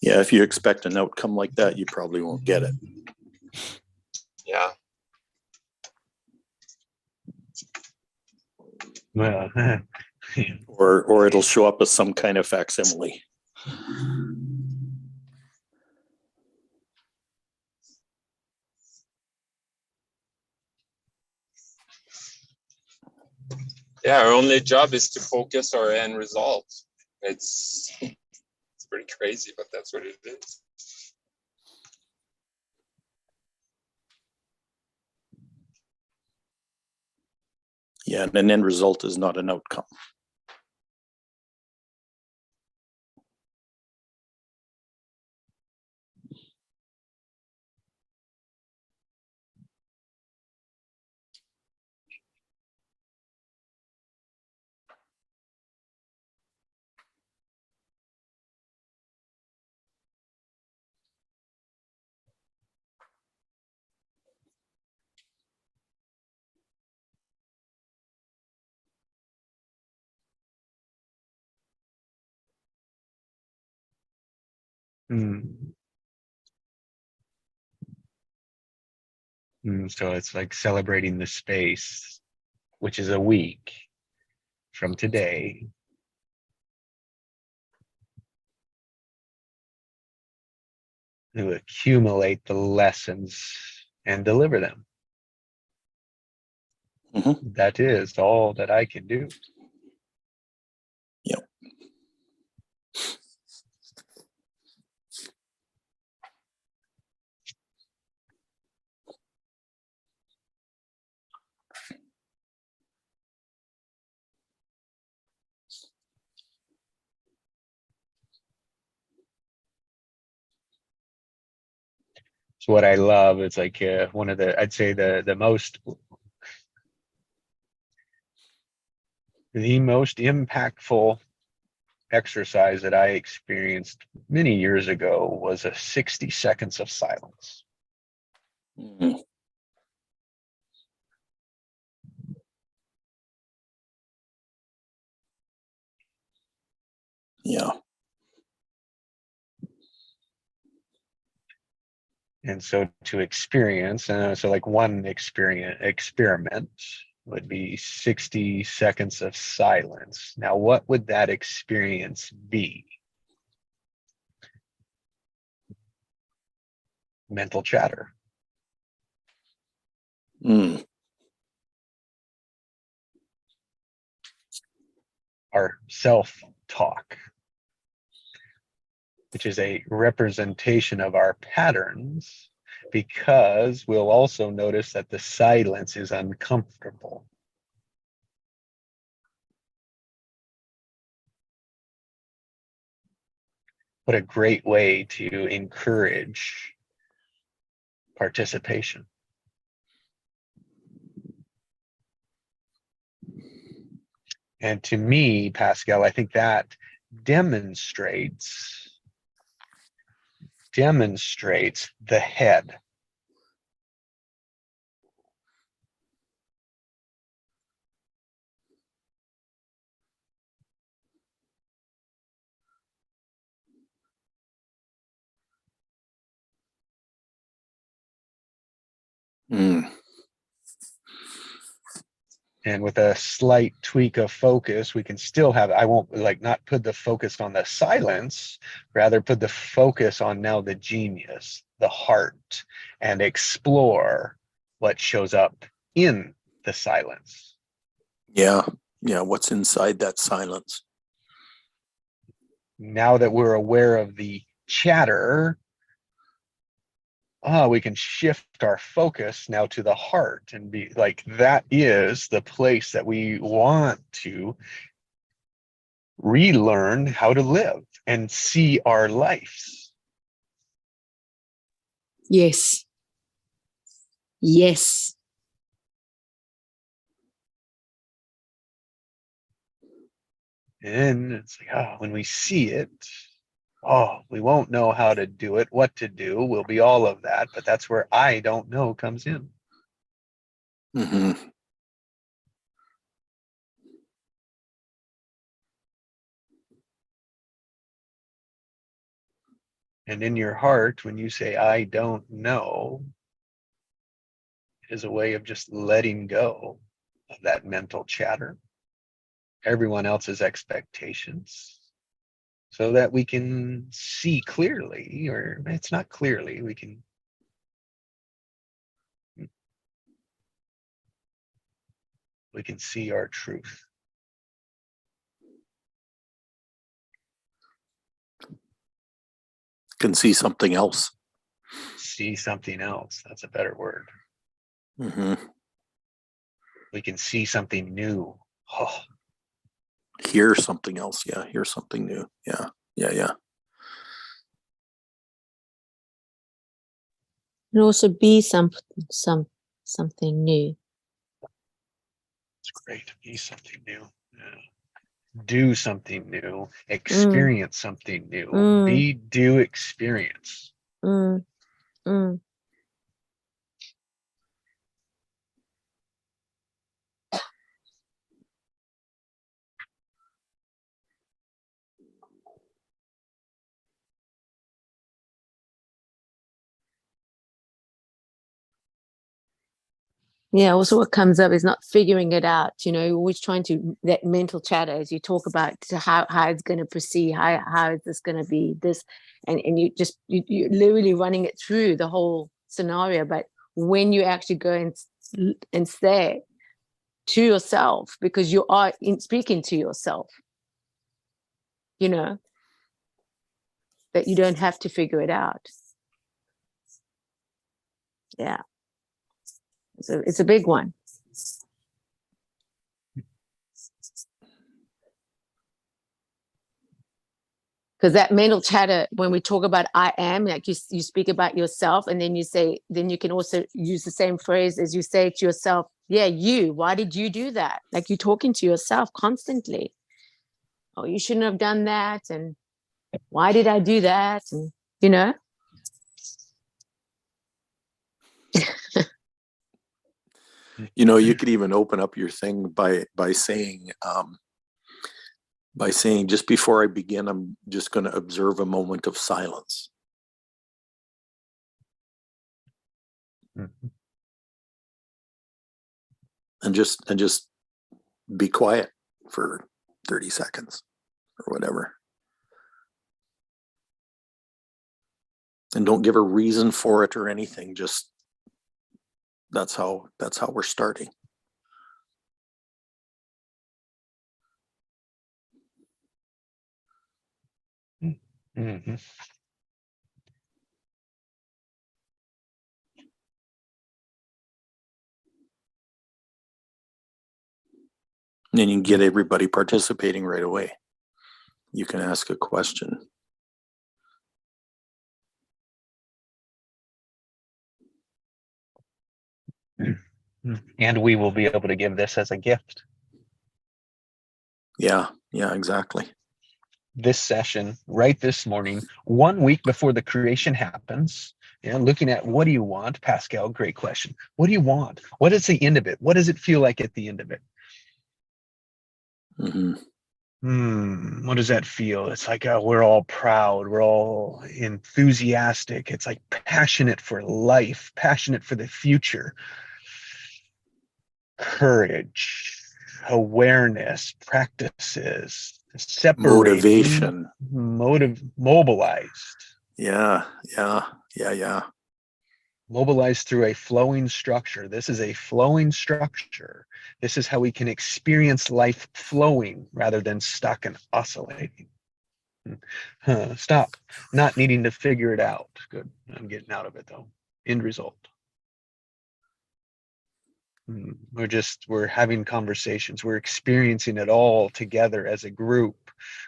Yeah, if you expect an outcome like that, you probably won't get it. Yeah. Well, Or it'll show up as some kind of facsimile. Yeah, our only job is to focus our end result. It's pretty crazy, but that's what it is. Yeah, and an end result is not an outcome. So it's like celebrating the space, which is a week from today. To accumulate the lessons and deliver them. Mhm. That is all that I can do. Yep. So what I love is like one of I'd say the most impactful exercise that I experienced many years ago was a 60 seconds of silence. Mhm. Yeah. And so to experience, so like one experiment would be 60 seconds of silence. Now, what would that experience be? Mental chatter. Mm. Our self-talk, which is a representation of our patterns, because we'll also notice that the silence is uncomfortable. What a great way to encourage participation. And to me, Pascal, I think that demonstrates the head. Mm. And with a slight tweak of focus, we can still have, I won't like not put the focus on the silence, rather put the focus on now the genius, the heart, and explore what shows up in the silence. Yeah. Yeah. What's inside that silence? Now that we're aware of the chatter, we can shift our focus now to the heart and be like, that is the place that we want to relearn how to live and see our lives. Yes. Yes. And it's like, when we see it, we won't know how to do it, what to do. We'll be all of that, but that's where I don't know comes in. Hmm. And in your heart, when you say, I don't know, is a way of just letting go of that mental chatter, everyone else's expectations, so that we can see clearly, or it's not clearly, we can see our truth. Can see something else. See something else. That's a better word. Hmm. We can see something new. Oh, Hear something else. Yeah. Hear something new. Yeah. Yeah. Yeah. And also be something new. it's great to be something new. Yeah. Do something new. Experience something new. Mm. Be, do, experience. Mm. Mm. Yeah, also what comes up is not figuring it out, you're always trying to, that mental chatter as you talk about to how it's going to proceed, how is this going to be this, and you're literally running it through the whole scenario. But when you actually go and say to yourself, because you are speaking to yourself, that you don't have to figure it out. Yeah. So it's a big one. Because that mental chatter, when we talk about I am, like you speak about yourself, and then you can also use the same phrase as you say to yourself, yeah, why did you do that? Like you're talking to yourself constantly. Oh, you shouldn't have done that. And why did I do that? And, You could even open up your thing by saying, just before I begin, I'm just going to observe a moment of silence. Mm-hmm. And just be quiet for 30 seconds or whatever. And don't give a reason for it or anything. Just that's how we're starting. Mm-hmm. And then you can get everybody participating right away. You can ask a question. And we will be able to give this as a gift. Yeah, exactly. This session right this morning, 1 week before the creation happens, looking at what do you want, Pascal, great question. What do you want? What is the end of it? What does it feel like at the end of it? Mm-hmm. What does that feel? It's like we're all proud, we're all enthusiastic. It's like passionate for life, passionate for the future. Courage, awareness, practices, separate, Motivation. mobilized. Yeah. Mobilized through a flowing structure. This is a flowing structure. This is how we can experience life flowing rather than stuck and oscillating. Stop not needing to figure it out. Good. I'm getting out of it though. End result. We're having conversations. We're experiencing it all together as a group.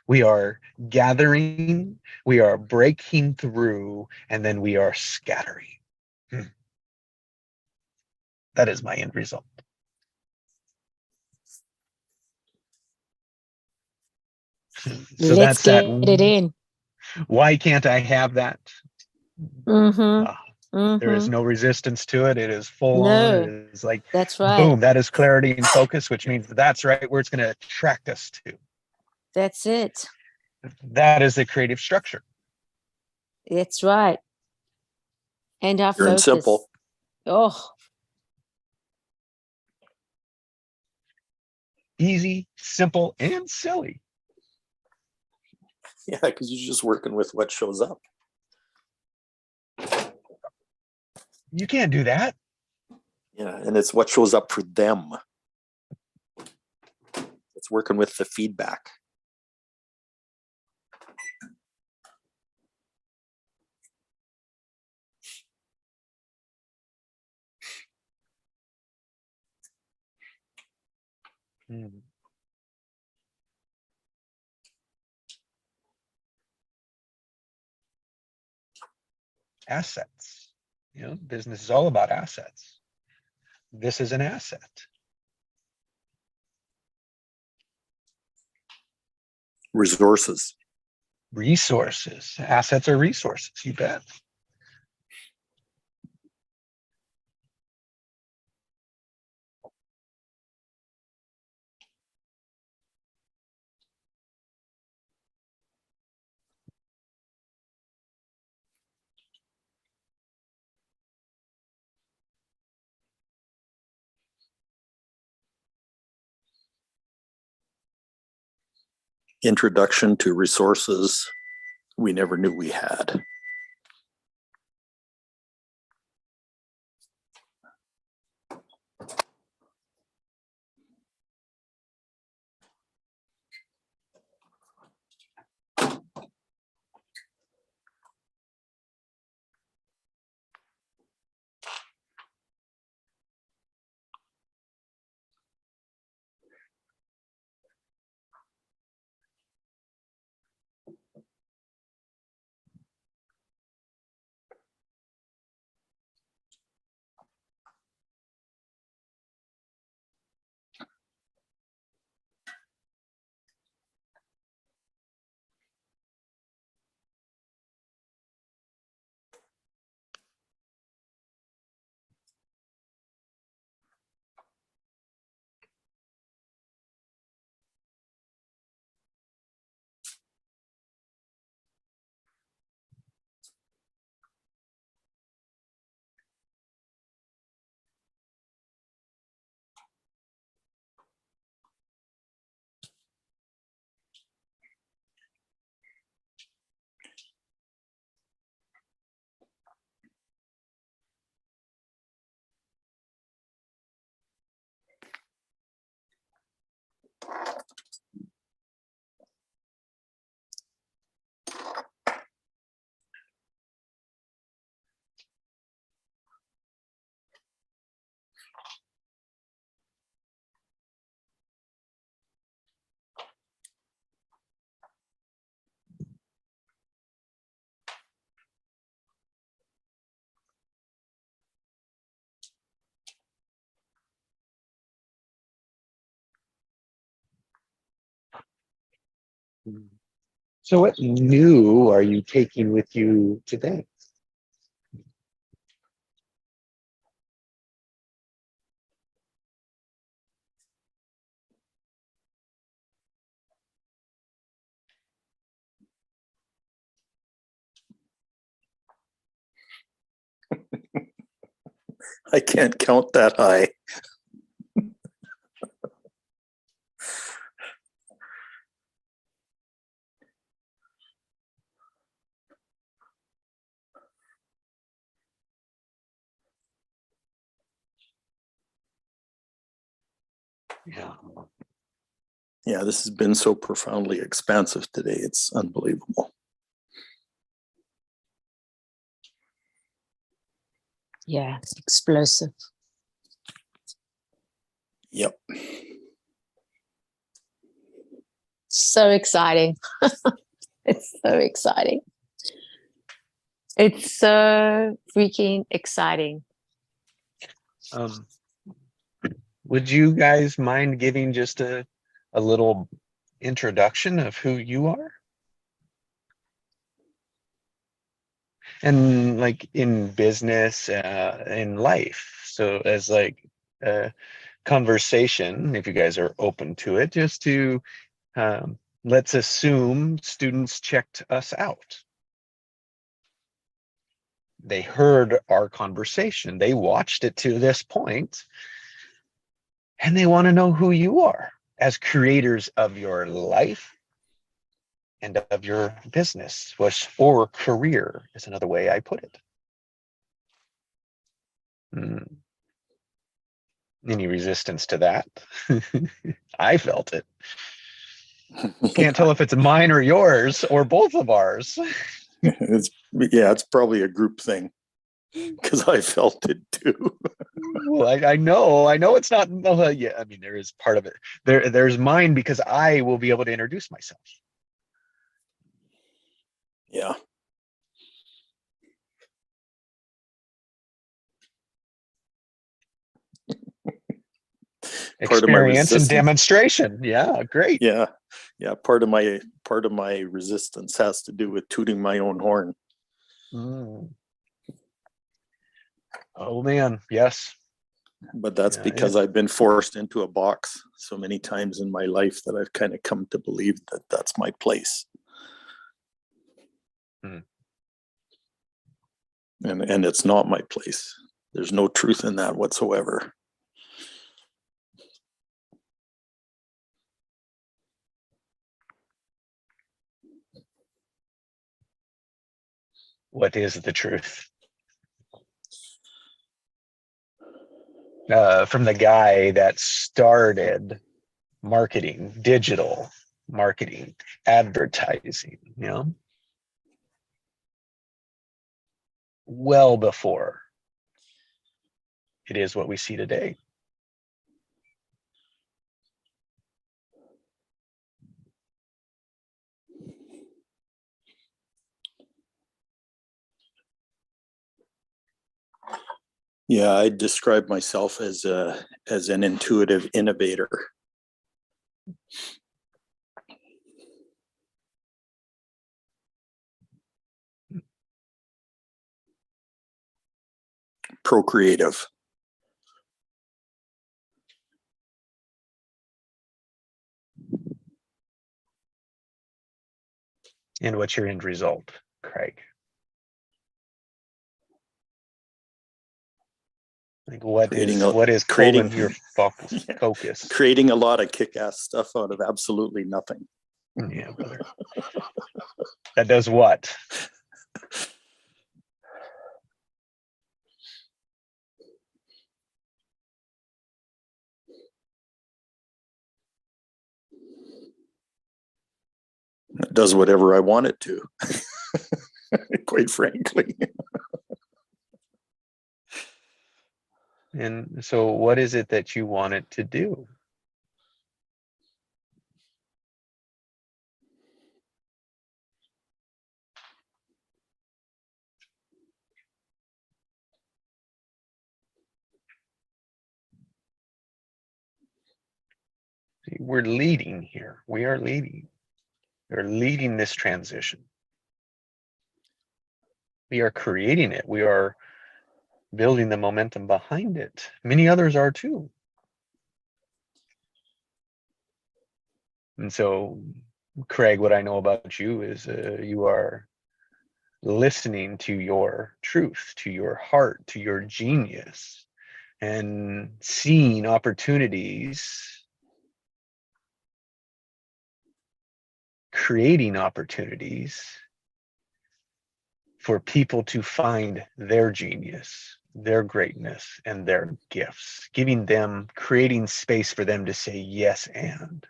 We are gathering, we are breaking through, and then we are scattering. That is my end result. So Let's that's that. get it in. Why can't I have that? There is Mm-hmm. no resistance to it. It is full on. No, It is like, that's right. boom, that is clarity and focus, which means that's right where it's going to attract us to. That's it. That is the creative structure. That's right. And our Pure and focus. simple. Oh, Easy, simple, and silly. Yeah, because you're just working with what shows up. You can't do that. Yeah, and it's what shows up for them. It's working with the feedback. Assets. Business is all about assets. This is an asset. Resources. Resources. Assets are resources. You bet. Introduction to resources we never knew we had. So what new are you taking with you today? I can't count that high. Yeah. Yeah, this has been so profoundly expansive today. It's unbelievable. Yeah, it's explosive. Yep. So exciting. It's so exciting. It's so freaking exciting. Would you guys mind giving just a little introduction of who you are? And like in business, in life. So as like a conversation, if you guys are open to it, just to let's assume students checked us out. They heard our conversation, they watched it to this point, and they want to know who you are as creators of your life and of your business, or career is another way I put it. Any resistance to that? I felt it. Can't tell if it's mine or yours or both of ours. It's probably a group thing because I felt it too. Well, I know it's not. Yeah, I mean, there is part of it. There's mine because I will be able to introduce myself. Yeah. Part of my Experience and resistance. demonstration. Yeah, great. Yeah. Part of my resistance has to do with tooting my own horn. Oh man, yes. But that's Yeah, because I've been forced into a box so many times in my life that I've kind of come to believe that that's my place. And it's not my place. There's no truth in that whatsoever. What is the truth? From the guy that started marketing, digital marketing, advertising, well before it is what we see today. Yeah, I describe myself as an intuitive innovator. Procreative. And what's your end result, Craig? Like what is creating your focus? Creating a lot of kick-ass stuff out of absolutely nothing. Yeah, brother. That does what? It does whatever I want it to, quite frankly. And so what is it that you want it to do? See, we're leading here. We are leading. We're leading this transition. We are creating it. We are building the momentum behind it. Many others are too. And so, Craig, what I know about you is you are listening to your truth, to your heart, to your genius, and seeing opportunities, creating opportunities for people to find their genius, their greatness, and their gifts, giving them, creating space for them to say yes and.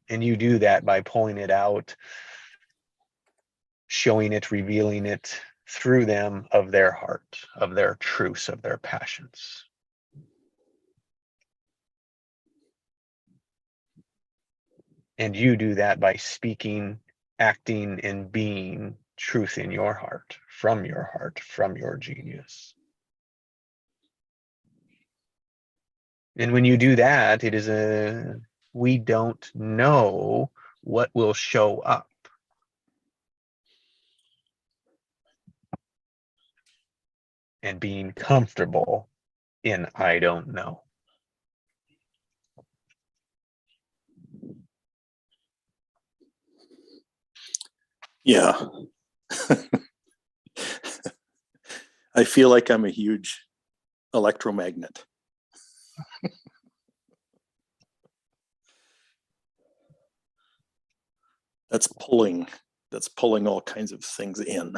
And you do that by pulling it out, showing it, revealing it through them of their heart, of their truths, of their passions. And you do that by speaking, acting, and being truth in your heart, from your genius. And when you do that, it is we don't know what will show up. And being comfortable in I don't know. Yeah. I feel like I'm a huge electromagnet. That's pulling all kinds of things in.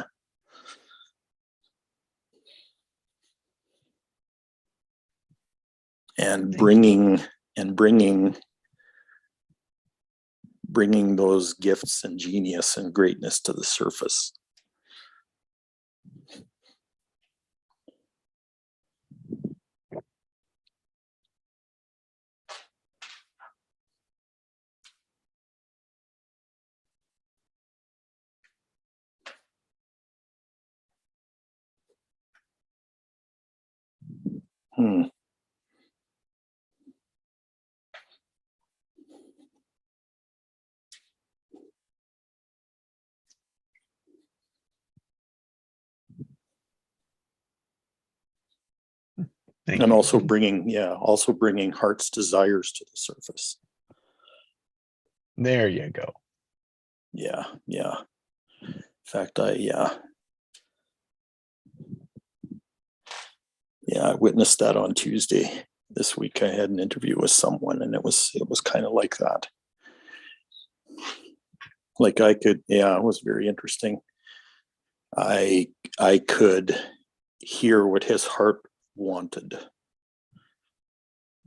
And bringing those gifts and genius and greatness to the surface. Hmm. Thank And you. also bringing heart's desires to the surface. There you go. Yeah. In fact, I witnessed that on Tuesday this week. I had an interview with someone, and it was kind of like that. Like it was very interesting. I could hear what his heart wanted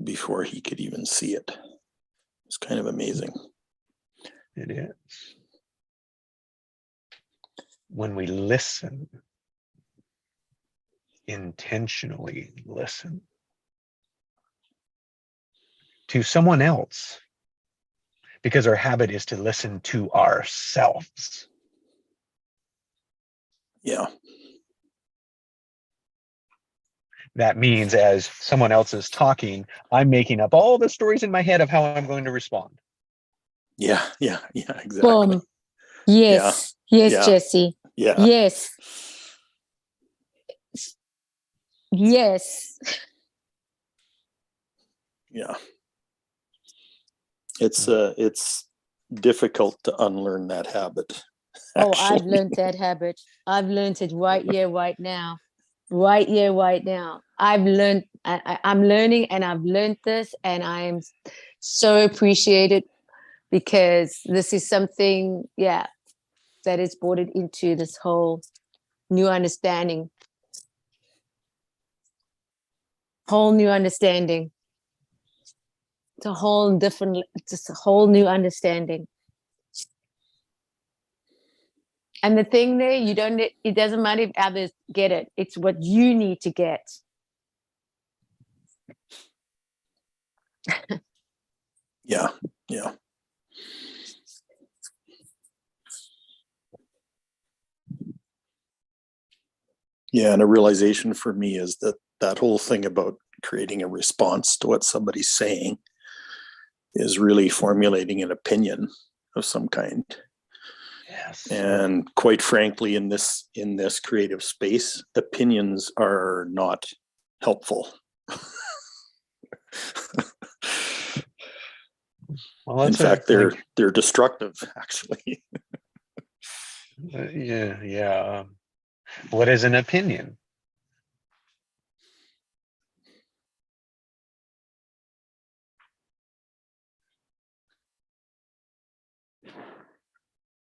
before he could even see it. It's kind of amazing. It is. When we listen, intentionally listen to someone else, because our habit is to listen to ourselves. Yeah. That means as someone else is talking, I'm making up all the stories in my head of how I'm going to respond. Yeah, exactly. Boom. Yes. Yeah. Yes, Jesse. Yeah. Yes. Yes. Yeah. It's difficult to unlearn that habit. Oh, I've Actually. learned that habit. I've learned it right here, right now. Right here, right now. I'm learning, and I've learned this, and I am so appreciated, because this is something, that has brought it into this whole new understanding. Whole new understanding. It's a whole different, just a whole new understanding. And the thing there, it doesn't matter if others get it. It's what you need to get. Yeah. Yeah, and a realization for me is that whole thing about creating a response to what somebody's saying is really formulating an opinion of some kind. Yes. And quite frankly, in this creative space, opinions are not helpful. Well, In that's fact, they're destructive, actually. yeah. What is an opinion?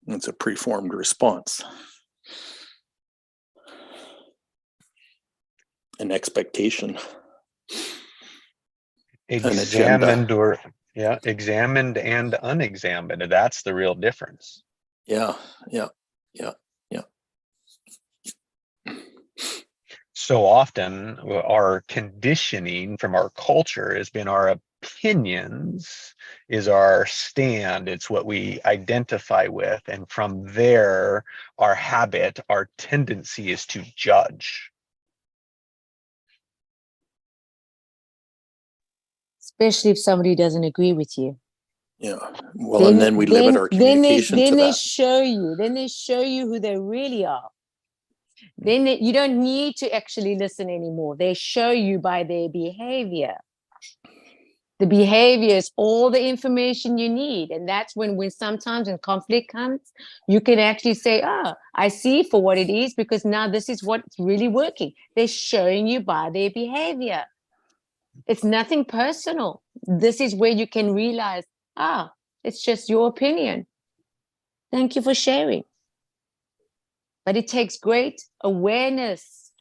It's a preformed response. An expectation. agenda. Examined and unexamined. That's the real difference. Yeah. So often our conditioning from our culture has been our opinions is our stand. It's what we identify with. And from there, our habit, our tendency is to judge. Especially if somebody doesn't agree with you. Yeah. Well, and then we limit our communication then to they that. show you who they really are. Then you don't need to actually listen anymore. They show you by their behavior. The behavior is all the information you need. And that's when sometimes when conflict comes, you can actually say, I see for what it is, because now this is what's really working. They're showing you by their behavior. It's nothing personal. This is where you can realize, it's just your opinion. Thank you for sharing. But it takes great awareness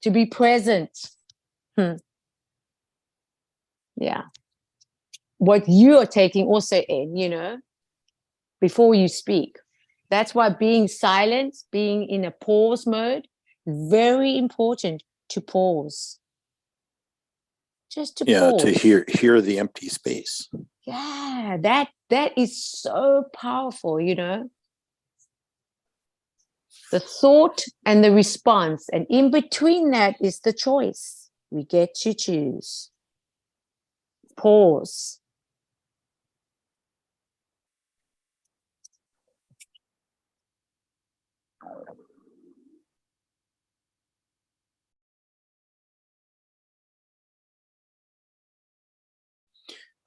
to be present. Yeah. What you are taking also in, before you speak. That's why being silent, being in a pause mode, very important to pause. Just to pause. To hear the empty space. Yeah, that is so powerful, The thought and the response, and in between that is the choice. We get to choose. Pause.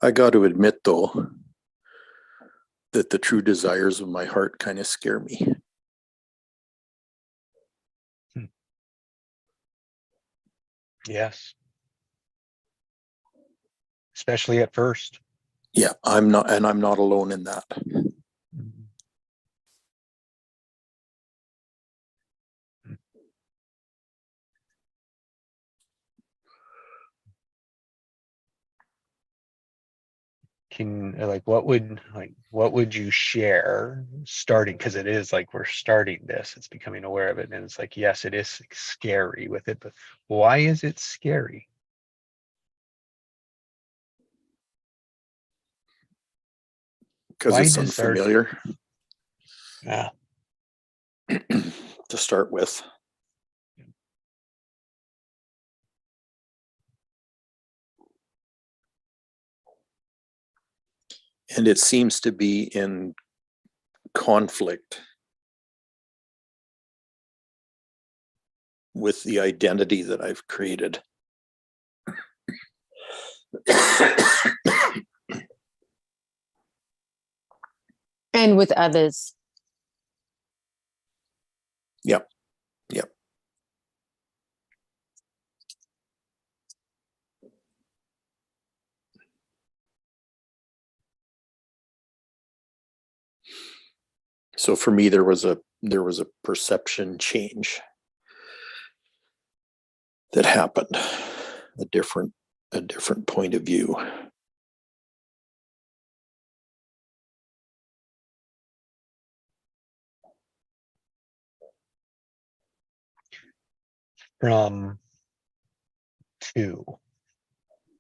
I got to admit, though, that the true desires of my heart kind of scare me. Yes. Especially at first. Yeah, I'm not alone in that. What would you share starting, because it is like we're starting this, it's becoming aware of it, and it's like, yes, it is scary with it, but why is it scary? Because it's unfamiliar. Yeah. To start with. And it seems to be in conflict with the identity that I've created. And with others. Yep. So for me, there was a perception change that happened, a different point of view. From to.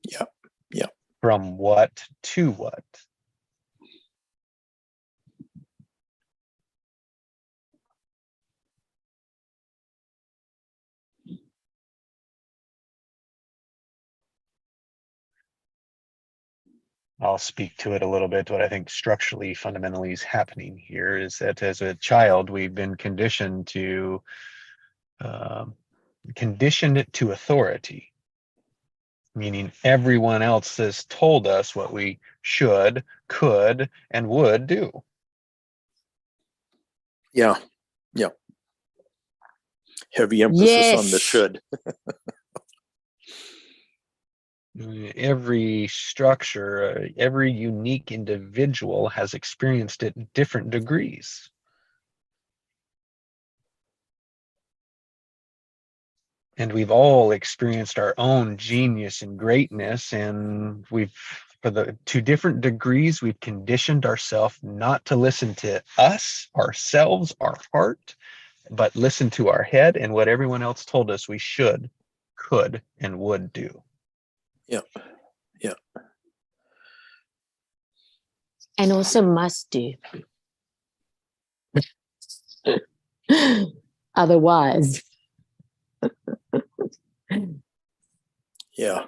Yeah. From what to what? I'll speak to it a little bit. What I think structurally, fundamentally is happening here is that as a child, we've been conditioned to authority, meaning everyone else has told us what we should, could, and would do. Yeah. Heavy emphasis on the should. Every structure, every unique individual has experienced it in different degrees. And we've all experienced our own genius and greatness, and to different degrees, we've conditioned ourselves not to listen to us, ourselves, our heart, but listen to our head and what everyone else told us we should, could, and would do. Yep. Yeah. And also must do. Otherwise. Yeah.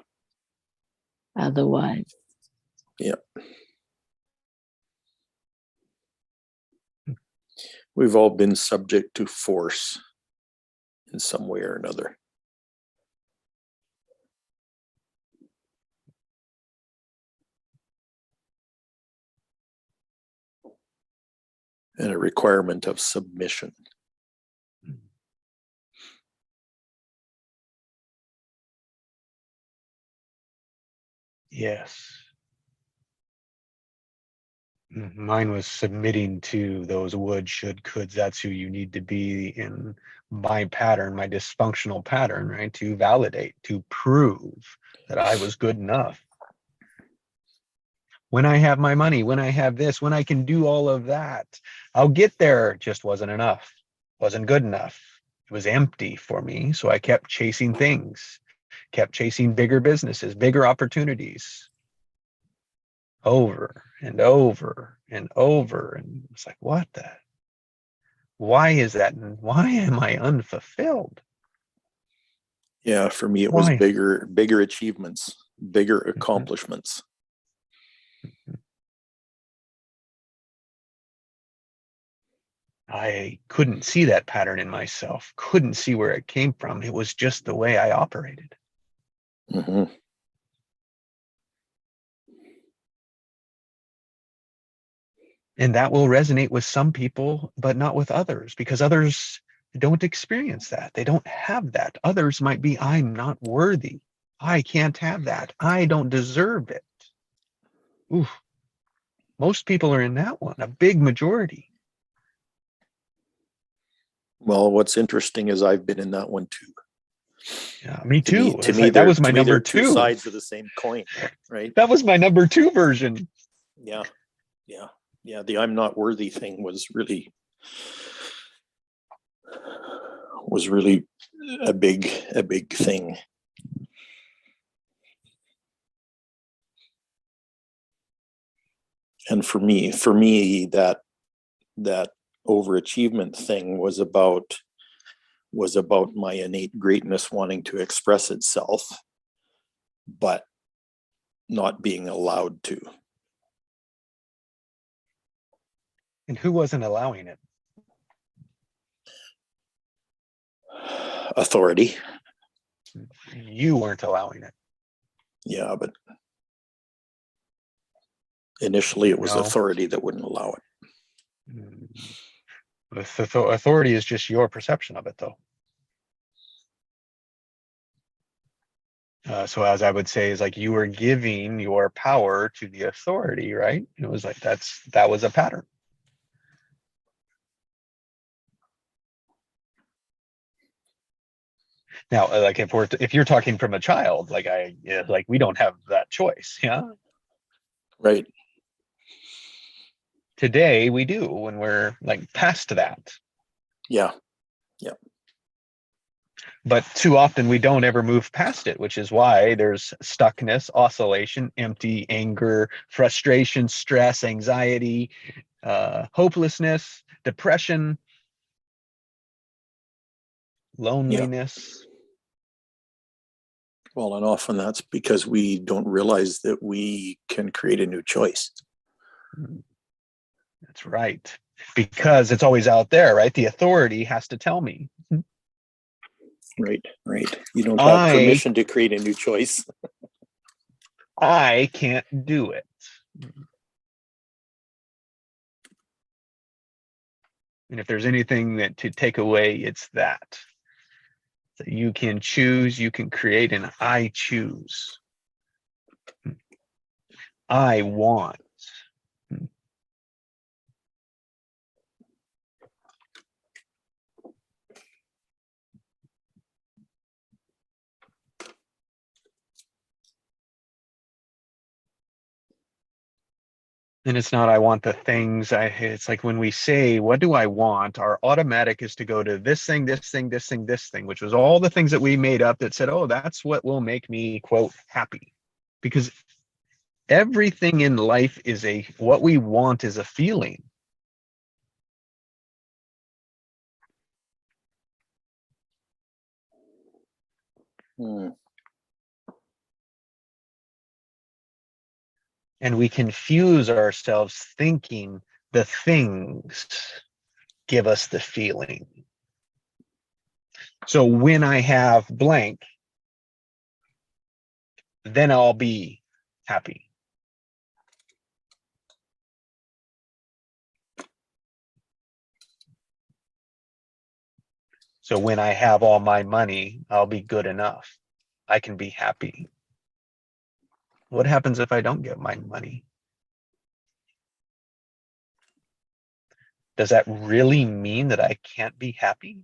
Otherwise. Yeah. We've all been subject to force in some way or another. And a requirement of submission. Yes. Mine was submitting to those would, should, coulds. That's who you need to be in my pattern, my dysfunctional pattern, right? To validate, to prove that I was good enough. When I have my money, when I have this, when I can do all of that, I'll get there. Just wasn't enough. Wasn't good enough. It was empty for me. So I kept chasing things, kept chasing bigger businesses, bigger opportunities over and over and over. And it's like, what the? Why is that? Why am I unfulfilled? Yeah, for me, it was Why? bigger achievements, bigger accomplishments. I couldn't see that pattern in myself, couldn't see where it came from. It was just the way I operated. Mm-hmm. And that will resonate with some people, but not with others, because others don't experience that. They don't have that. Others might be, I'm not worthy. I can't have that. I don't deserve it. Oof. Most people are in that one, a big majority. Well, what's interesting is I've been in that one too. Yeah, me To me, too. to me, That was my to me, they're number two two. sides of the same coin, right? That was my number two version. Yeah, yeah, yeah. The I'm not worthy thing was really a big thing. And for me, that overachievement thing was about my innate greatness wanting to express itself, but not being allowed to. And who wasn't allowing it? Authority. You weren't allowing it. Yeah, but initially it was No. authority that wouldn't allow it. Authority is just your perception of it, though. So as I would say, is like you were giving your power to the authority, right? It was like that was a pattern. Now, like if you're talking from a child, like we don't have that choice, yeah. Right. Today we do when we're like past that. Yeah. Yeah. But too often we don't ever move past it, which is why there's stuckness, oscillation, empty, anger, frustration, stress, anxiety, hopelessness, depression, loneliness. Well, and often that's because we don't realize that we can create a new choice. That's right. Because it's always out there, right? The authority has to tell me. Right. You don't have permission to create a new choice. I can't do it. And if there's anything that to take away, it's that. So you can choose, you can create, and I choose. I want. And it's not I want the things. It's like when we say, what do I want? Our automatic is to go to this thing, this thing, this thing, this thing, which was all the things that we made up that said, oh, that's what will make me, quote, happy. Because everything in life is what we want is a feeling. Hmm. And we confuse ourselves thinking the things give us the feeling. So when I have blank, then I'll be happy. So when I have all my money, I'll be good enough. I can be happy. What happens if I don't get my money? Does that really mean that I can't be happy?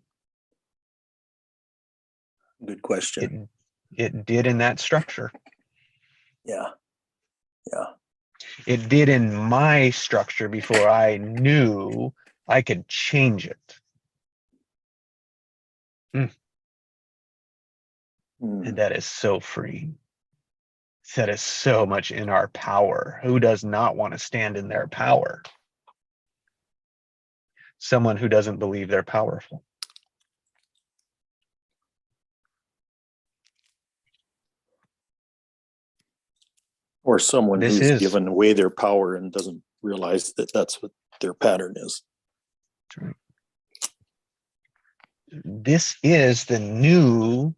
Good question. It did in that structure. Yeah. Yeah. It did in my structure before I knew I could change it. Hmm. And that is so free. That is so much in our power. Who does not want to stand in their power? Someone who doesn't believe they're powerful. Or someone This who's is given away their power and doesn't realize that that's what their pattern is. right. This is the new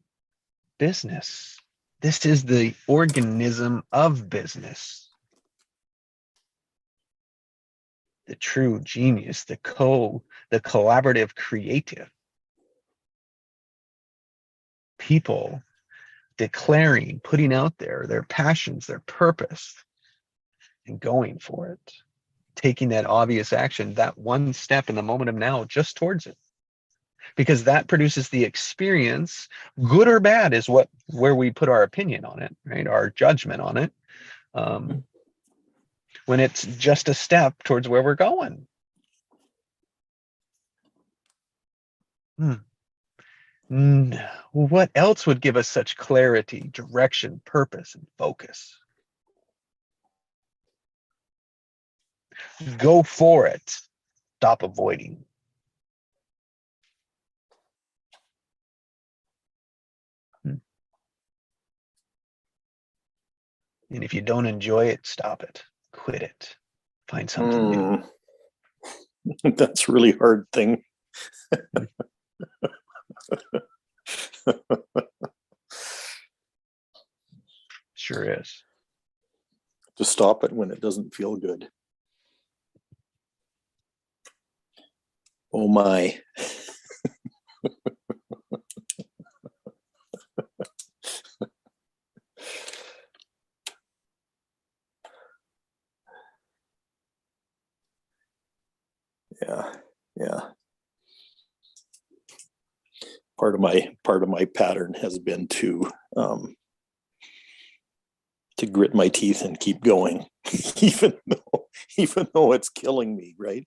business. This is the organism of business. The true genius, the collaborative creative. People declaring, putting out there their passions, their purpose, and going for it. Taking that obvious action, that one step in the moment of now, just towards it. Because that produces the experience, good or bad is where we put our opinion on it, right? Our judgment on it. When it's just a step towards where we're going. What else would give us such clarity, direction, purpose, and focus? Go for it. Stop avoiding. And if you don't enjoy it, stop it. Quit it. Find something new. That's a really hard thing. Sure is. To stop it when it doesn't feel good. Oh my. Yeah. Part of my pattern has been to grit my teeth and keep going, even though it's killing me, right?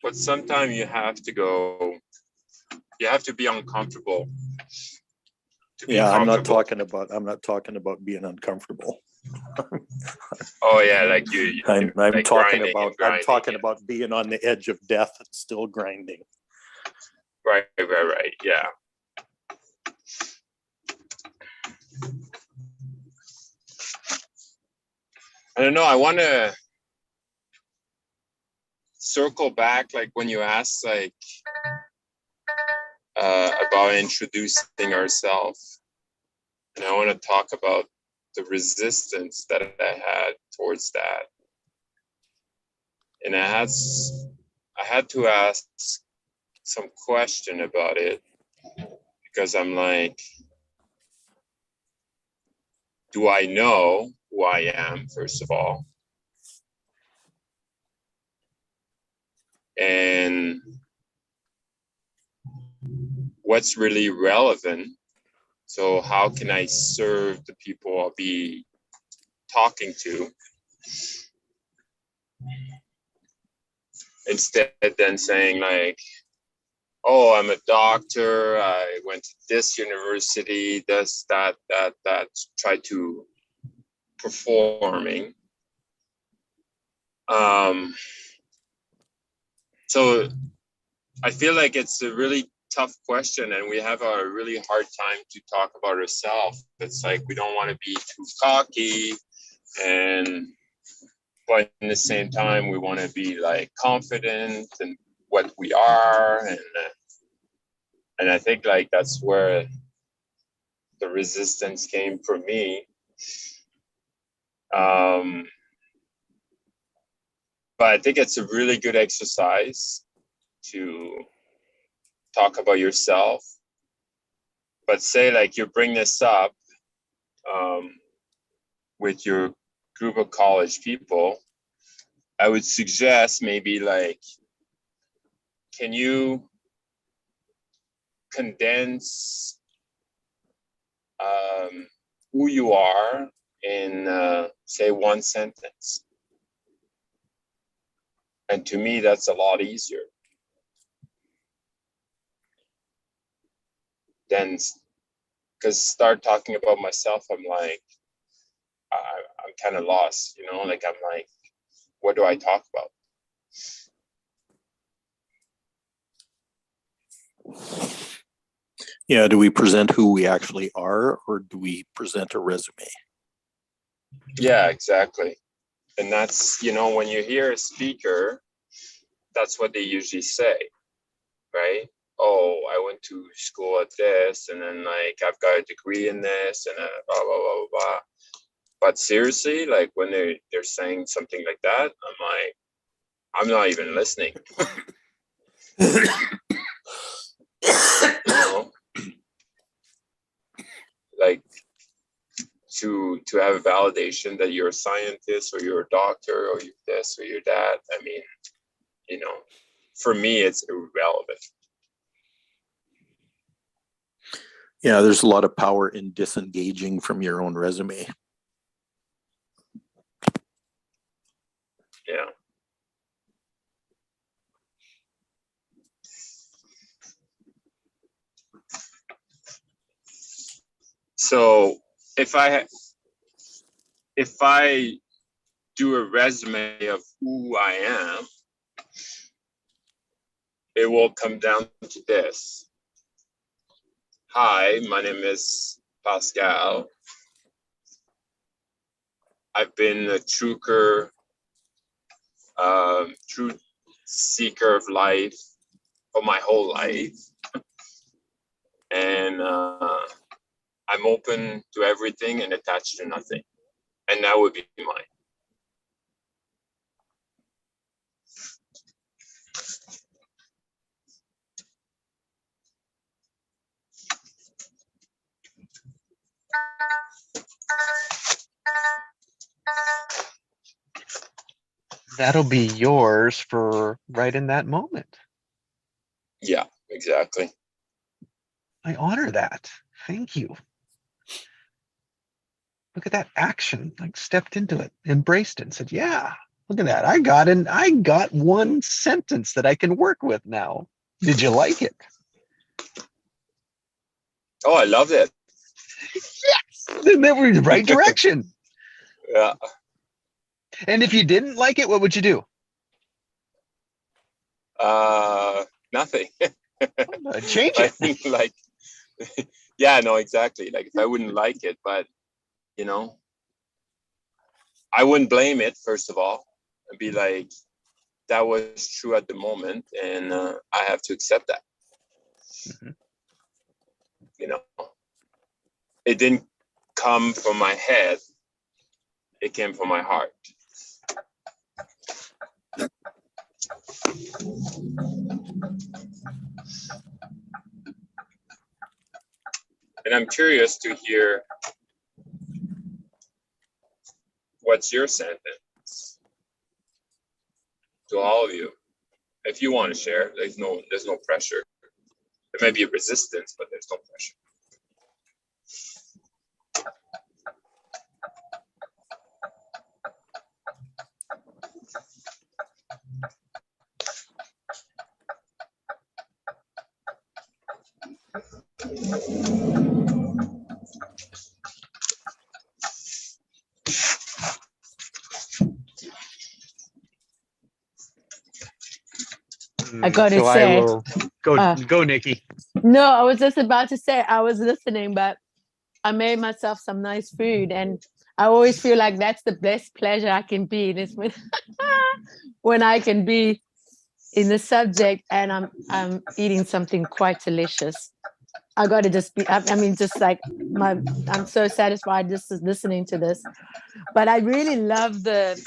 But sometimes you have to be uncomfortable. Yeah, I'm not talking about being uncomfortable. Oh yeah, like you. I'm like talking grinding about yeah. being on the edge of death and still grinding. Right. Yeah. I don't know. I want to circle back, like when you asked, like about introducing ourselves, and I want to talk about the resistance that I had towards that, and I had to ask some question about it because I'm like, do I know who I am, first of all? And what's really relevant? So how can I serve the people I'll be talking to instead then saying like, oh, I'm a doctor, I went to this university, this, that, try to performing. So I feel like it's a really tough question, and we have a really hard time to talk about ourselves. It's like we don't want to be too cocky, but in the same time, we want to be like confident in what we are, and I think like that's where the resistance came for me. But I think it's a really good exercise to talk about yourself. But say like you bring this up with your group of college people, I would suggest maybe like, can you condense who you are in say one sentence? And to me, that's a lot easier than, because start talking about myself, I'm like, I'm kind of lost, you know, like I'm like, what do I talk about? Yeah, do we present who we actually are, or do we present a resume? Yeah, exactly. And that's, you know, when you hear a speaker, that's what they usually say, right? Oh, I went to school at this, and then like I've got a degree in this, and blah blah blah blah blah. But seriously, like when they're saying something like that, I'm like, I'm not even listening. You know? Like to have a validation that you're a scientist or you're a doctor or you're this or you're that. I mean, you know, for me, it's irrelevant. Yeah, there's a lot of power in disengaging from your own resume. Yeah. So if I do a resume of who I am, it will come down to this. Hi, my name is Pascal. I've been a truth seeker of life for my whole life. And I'm open to everything and attached to nothing. And that would be mine. That'll be yours for right in that moment. Yeah, exactly. I honor that. Thank you. Look at that action. Like stepped into it, embraced it, and said, yeah, look at that. I got one sentence that I can work with now. Did you like it? Oh, I love it. Yes. Then we're in the right direction. Yeah. And if you didn't like it, what would you do? Nothing. Change it. Like, yeah, no, exactly. Like if I wouldn't like it, but you know, I wouldn't blame it, first of all, and be like, that was true at the moment, and I have to accept that. Mm-hmm. You know, it didn't come from my head, it came from my heart. And I'm curious to hear what's your sentence to all of you. If you want to share, there's no pressure. There may be a resistance, but there's no pressure. I gotta So say, I will go, Nikki. no, I was just about to say I was listening, but I made myself some nice food, and I always feel like that's the best pleasure I can be in is when when I can be in the subject and I'm eating something quite delicious. I got to just be. I mean, just like I'm so satisfied just listening to this. But I really love the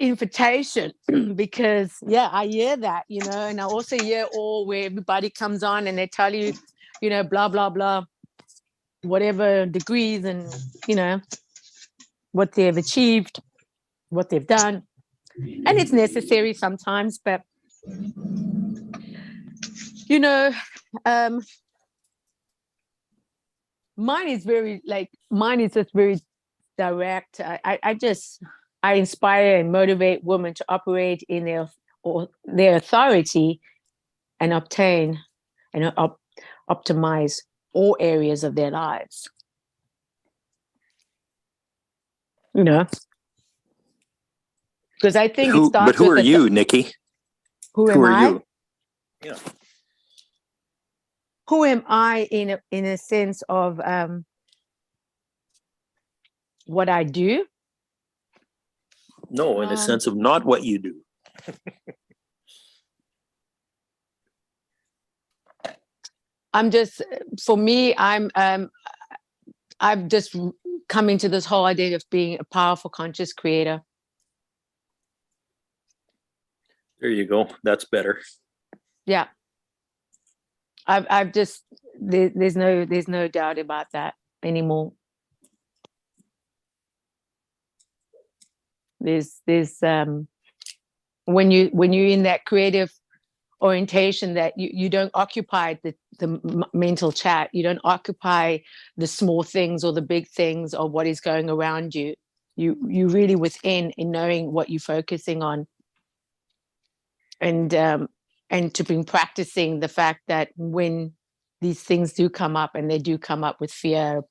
invitation because yeah, I hear that, you know, and I also hear all where everybody comes on and they tell you, you know, blah blah blah, whatever degrees and you know what they've achieved, what they've done, and it's necessary sometimes, but you know, um, mine is just very direct. I inspire and motivate women to operate in their authority and obtain and optimize all areas of their lives. You know, because I think it Who, starts but who with are you, Nikki? Who Who am are I? you? Yeah. Who am I in a sense of what I do? No, in a sense of not what you do. I'm just, for me, I've just come into this whole idea of being a powerful conscious creator. There you go. That's better. Yeah. I've just, there's no doubt about that anymore. There's when you're in that creative orientation, that you don't occupy the mental chat, you don't occupy the small things or the big things or what is going around you. You really within in knowing what you're focusing on, and to be practicing the fact that when these things do come up, and they do come up with fear,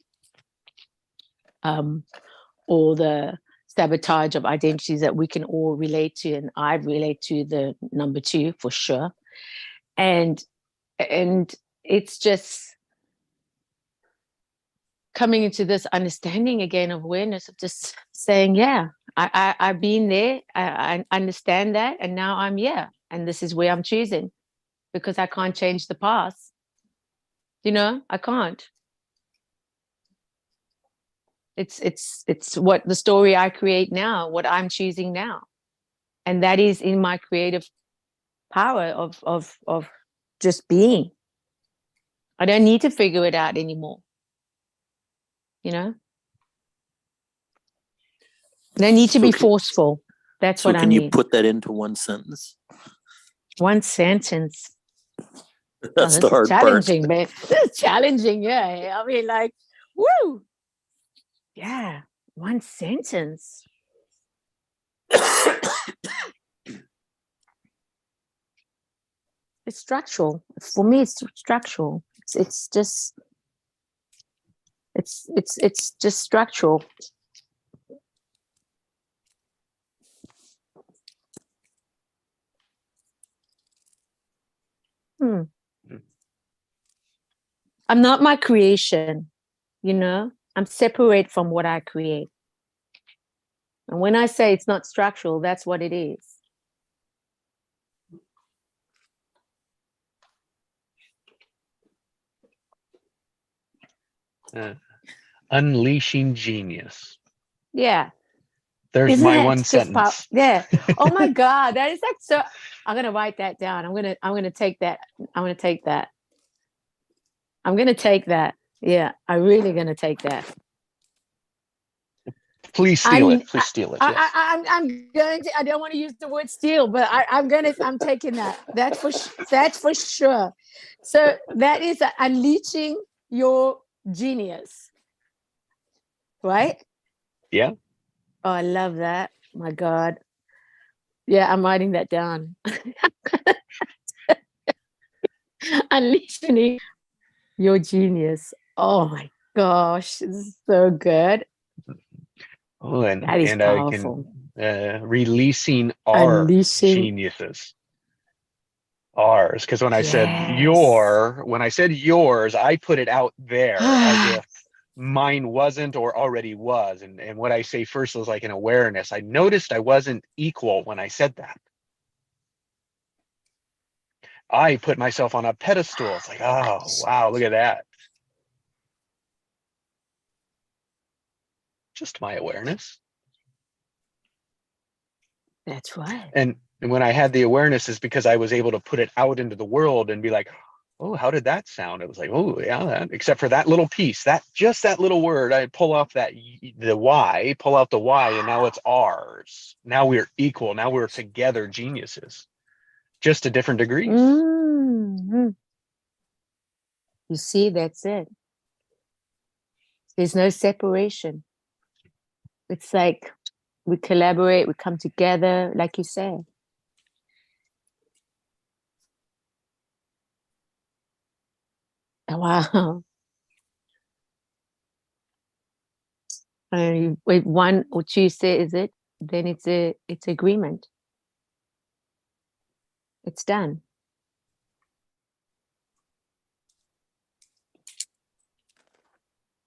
or the sabotage of identities that we can all relate to, and I relate to the number 2 for sure. And it's just coming into this understanding again of awareness of just saying, yeah, I've been there, I understand that, and now I'm here, and this is where I'm choosing, because I can't change the past. You know, I can't. It's what the story I create now, what I'm choosing now, and that is in my creative power of just being. I don't need to figure it out anymore. You know, I don't need to be forceful. That's So what I can mean. you put that into one sentence? One sentence. That's Oh, the hard part. challenging, man. This is challenging. Yeah, I mean, like, woo. Yeah, one sentence. It's structural. For me, it's structural. It's just structural. I'm not my creation, you know. I'm separate from what I create. And when I say it's not structural, that's what it is. Unleashing genius. Yeah. There's Isn't my that one just sentence. yeah. Oh my God, that is like so. I'm gonna write that down. I'm gonna take that. I'm gonna take that. I'm gonna take that. Yeah, I'm really gonna take that. Please steal it. Please steal it. Yes. I'm going to. I don't want to use the word steal, but I'm gonna. I'm taking that. That's for sure. So that is unleashing your genius, right? Yeah. Oh, I love that. My God. Yeah, I'm writing that down. Unleashing your genius. Oh my gosh, this is so good. Oh, That is and I can powerful. releasing our Unleashing. geniuses. Ours, because when I said Yes. when I said yours, I put it out there as if mine wasn't or already was. And what I say first was like an awareness. I noticed I wasn't equal when I said that. I put myself on a pedestal. It's like, oh, wow, look at that. Just my awareness. That's right. And when I had the awareness is because I was able to put it out into the world and be like, oh, how did that sound? It was like, oh yeah, that, except for that little piece, that just that little word, I pull off the Y, pull out the Y, and now it's ours. Now we're equal. Now we're together geniuses, just to different degrees. Mhm. You see, that's it. There's no separation. It's like we collaborate, we come together, like you said. Wow. With one or two says it, then it's agreement. It's done.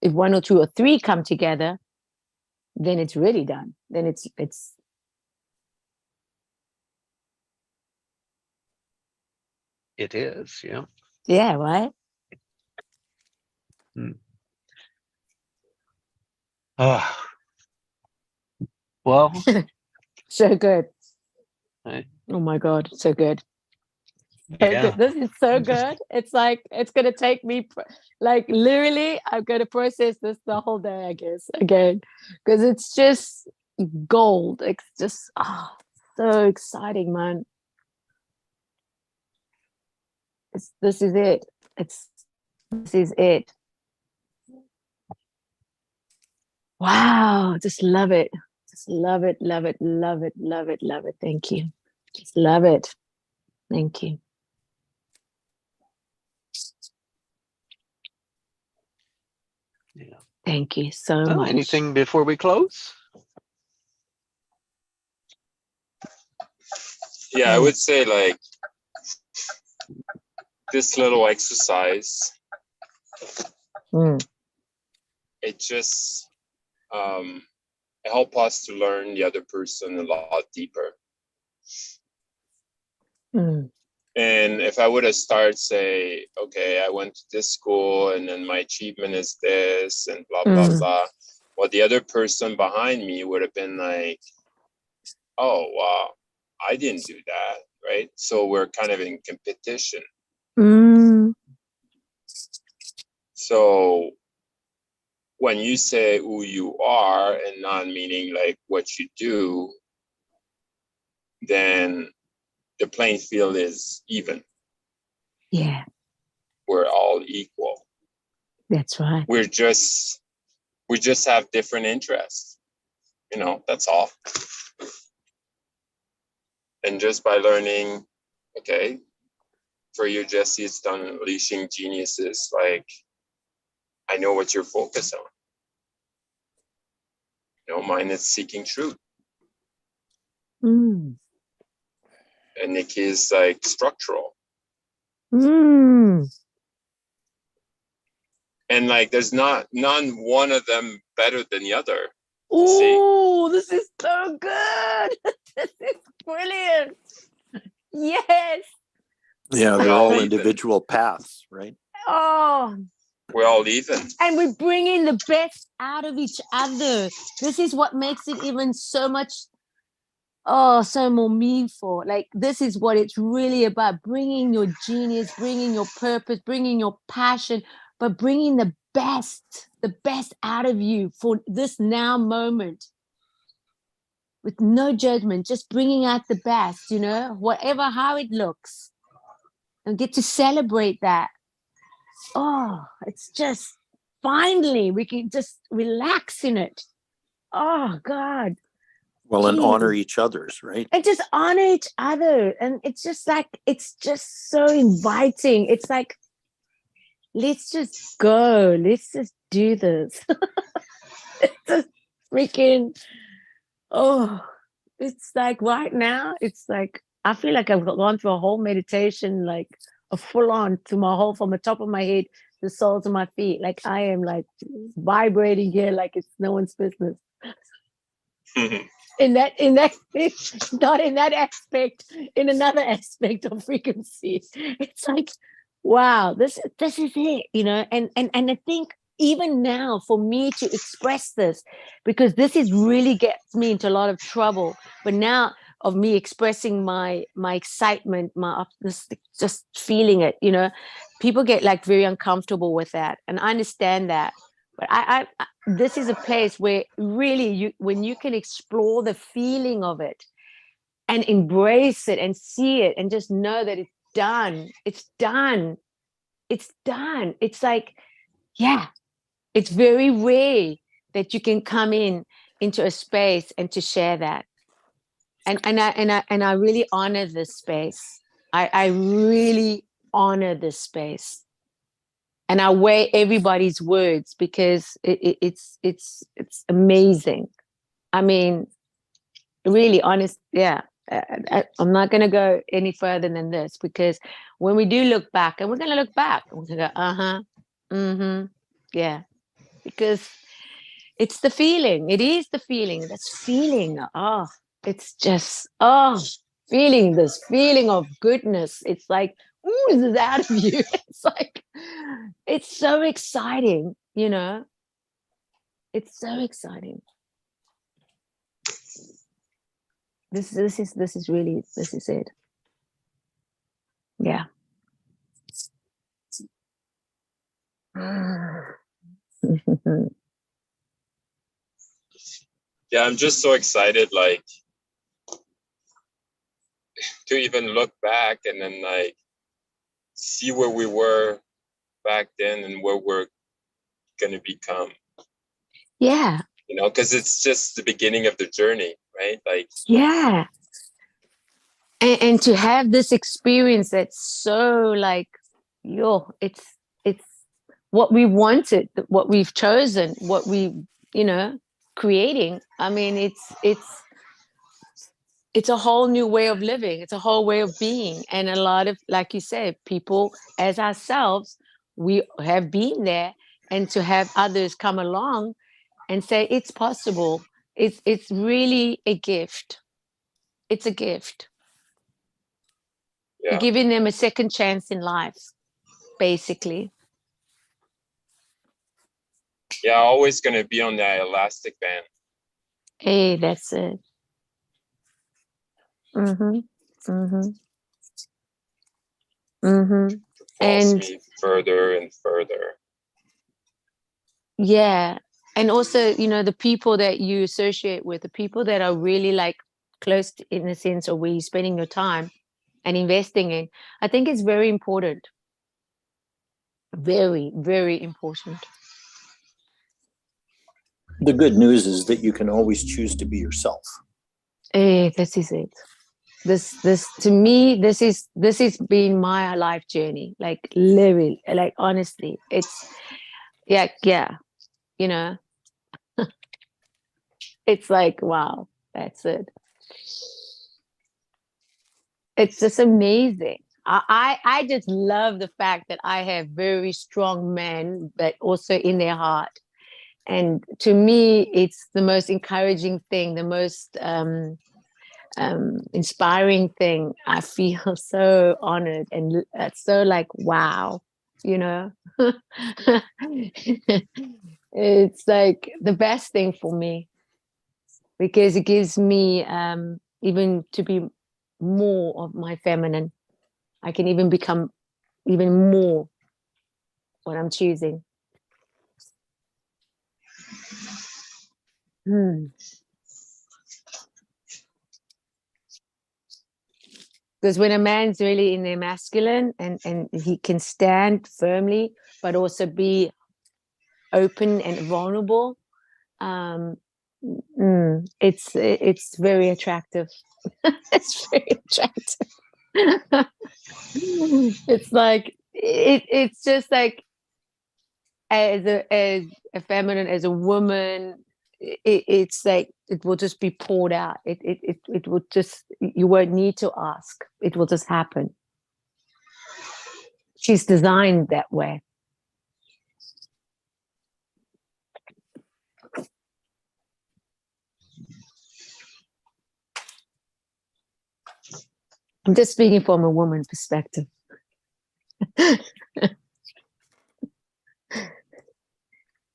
If one or two or three come together, then it's really done. Then it's It is, yeah. yeah, right? Well, So good. I- Oh my God, so good. So yeah. good. This is so good. It's like it's gonna take me like literally. I'm gonna process this the whole day, I guess, again, because it's just gold. It's just so exciting, man. This is it. This is it. Wow, just love it. Just love it, love it, love it, love it, love it. Thank you. Just love it. Thank you. Yeah. Thank you so Well, much. anything before we close? Yeah, I would say like this little exercise, Mm. it just help us to learn the other person a lot deeper. Mm. And if I would have started say, okay, I went to this school and then my achievement is this and blah, blah, blah. Well, the other person behind me would have been like, oh, wow, I didn't do that, right? So we're kind of in competition. Mm. So when you say who you are and not meaning like what you do, then the playing field is even. Yeah, We're all equal. that's right. We just have different interests. You know, that's all. And just by learning, okay, for you, Jesse, it's done unleashing geniuses. Like, I know what you're focused on. You know, mine is seeking truth. Mm. And Nikki is like structural. Mm. And like, there's none one of them better than the other. Oh, this is so good. This is brilliant. Yes. Yeah, We're they're all all even. individual paths, right? Oh, we're all even. And we bring in the best out of each other. This is what makes it even so much, so more meaningful. Like, this is what it's really about: bringing your genius, bringing your purpose, bringing your passion, but bringing the best out of you for this now moment, with no judgment, just bringing out the best, whatever, how it looks, and get to celebrate that. Oh, it's just, finally we can just relax in it. Oh God. Well, and honor Jesus. each other's, right? And just honor each other. And it's just like, it's just so inviting. It's like, let's just go. Let's just do this. It's just freaking, it's like right now, it's like, I feel like I've gone through a whole meditation, like a full on to my whole, from the top of my head, the soles of my feet. Like I am like vibrating here like it's no one's business. in that not in that aspect, in another aspect of frequency. It's like, wow, this is it, and I think even now for me to express this, because this is really gets me into a lot of trouble, but now of me expressing my excitement, my just feeling it, people get like very uncomfortable with that, and I understand that. But I this is a place where really when you can explore the feeling of it and embrace it and see it and just know that it's done. It's like, yeah, it's very rare that you can come into a space and to share that. And I really honor this space. I really honor this space. And I weigh everybody's words because it's amazing. I mean, really honest. Yeah, I'm not going to go any further than this, because when we do look back, and we're going to look back, we're going to go, yeah, because it's the feeling. It is the feeling. That's feeling. It's just, feeling this feeling of goodness. It's like, oozes out of you. It's like, it's so exciting, It's so exciting. This is really, this is it. Yeah. Yeah, I'm just so excited, like, to even look back and then like see where we were back then and where we're gonna become. Yeah. Because it's just the beginning of the journey, right? Like, yeah. And to have this experience that's so like, it's what we wanted, what we've chosen, what we, creating. I mean, it's a whole new way of living. It's a whole way of being. And a lot of, like you said, people as ourselves, we have been there, and to have others come along and say it's possible, it's really a gift. It's a gift. yeah. You're giving them a second chance in life, basically. Yeah, always gonna be on that elastic band. Hey, that's it. Pulls And me further and further. yeah, and also, the people that you associate with, the people that are really like close to, in the sense of where you're spending your time and investing in, I think it's very important. Very, very important. The good news is that you can always choose to be yourself. Hey, this is it. This to me, this is been my life journey. Like literally, like honestly, it's yeah. It's like, wow, that's it. It's just amazing. I just love the fact that I have very strong men, but also in their heart. And to me, it's the most encouraging thing, the most inspiring thing. I feel so honored and so like, wow, you know. It's like the best thing for me because it gives me even to be more of my feminine. I can even become even more what I'm choosing. Because when a man's really in their masculine and he can stand firmly, but also be open and vulnerable, it's very attractive. It's very attractive. It's like it's just like as a feminine, as a woman, it's like it will just be poured out. It will just, you won't need to ask. It will just happen. She's designed that way. I'm just speaking from a woman perspective.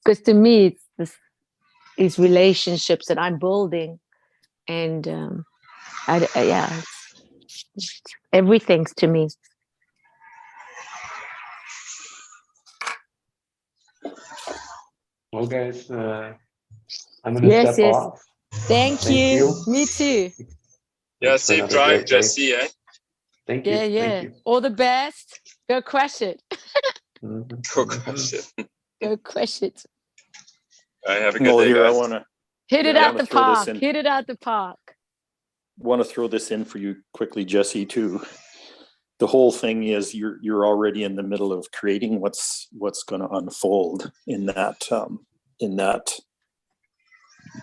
Because to me, it's relationships that I'm building, and yeah, everything's to me. Well, guys, I'm gonna Yes, step yes. off. Thank you. Me too. Yeah, Thanks for safe another drive, great day. Jesse, eh? Thank you. Yeah, yeah. Thank you. All the best. Go crush it. Mhm. Go crush it. Go crush it. All right, have a good Well, day, here I guys. want to Hit it Yeah, I out wanna the throw this park. in. Hit it out the park. throw this in for you quickly, Jesse, too. The whole thing is you're already in the middle of creating what's going to unfold in that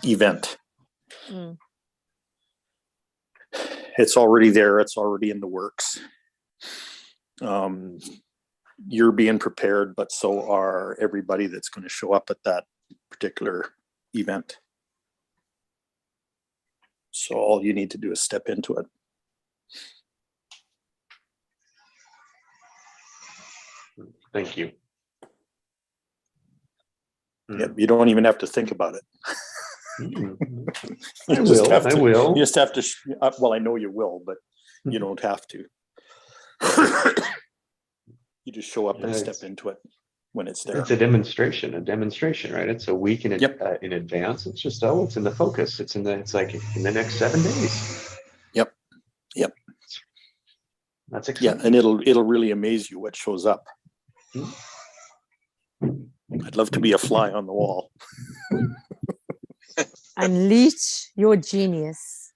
event. Mm. It's already there. It's already in the works. You're being prepared, but so are everybody that's going to show up at that particular event. So all you need to do is step into it. Thank you. Yep, you don't even have to think about it. Mhm. You I just will. have I to- will. You just have to. Well, I know you will, but you don't have to. You just show up and Yeah, step it's- into it when it's there. It's a demonstration, right? It's a week in Yep. in advance. It's just it's in the focus. It's like in the next 7 days. Yep. Yep. That's Yeah, exciting. and it'll really amaze you what shows up. I'd love to be a fly on the wall. Unleash your genius.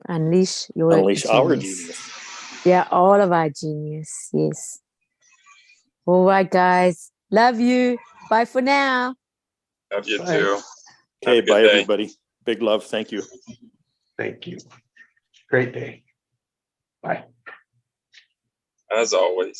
Unleash your Unleash our genius. genius. Yeah, all of our genius. Yes. All right, guys. Love you. Bye for now. Love you Bye. too. Have Okay, a good bye day. everybody. Big love. Thank you. Thank you. Great day. Bye. As always.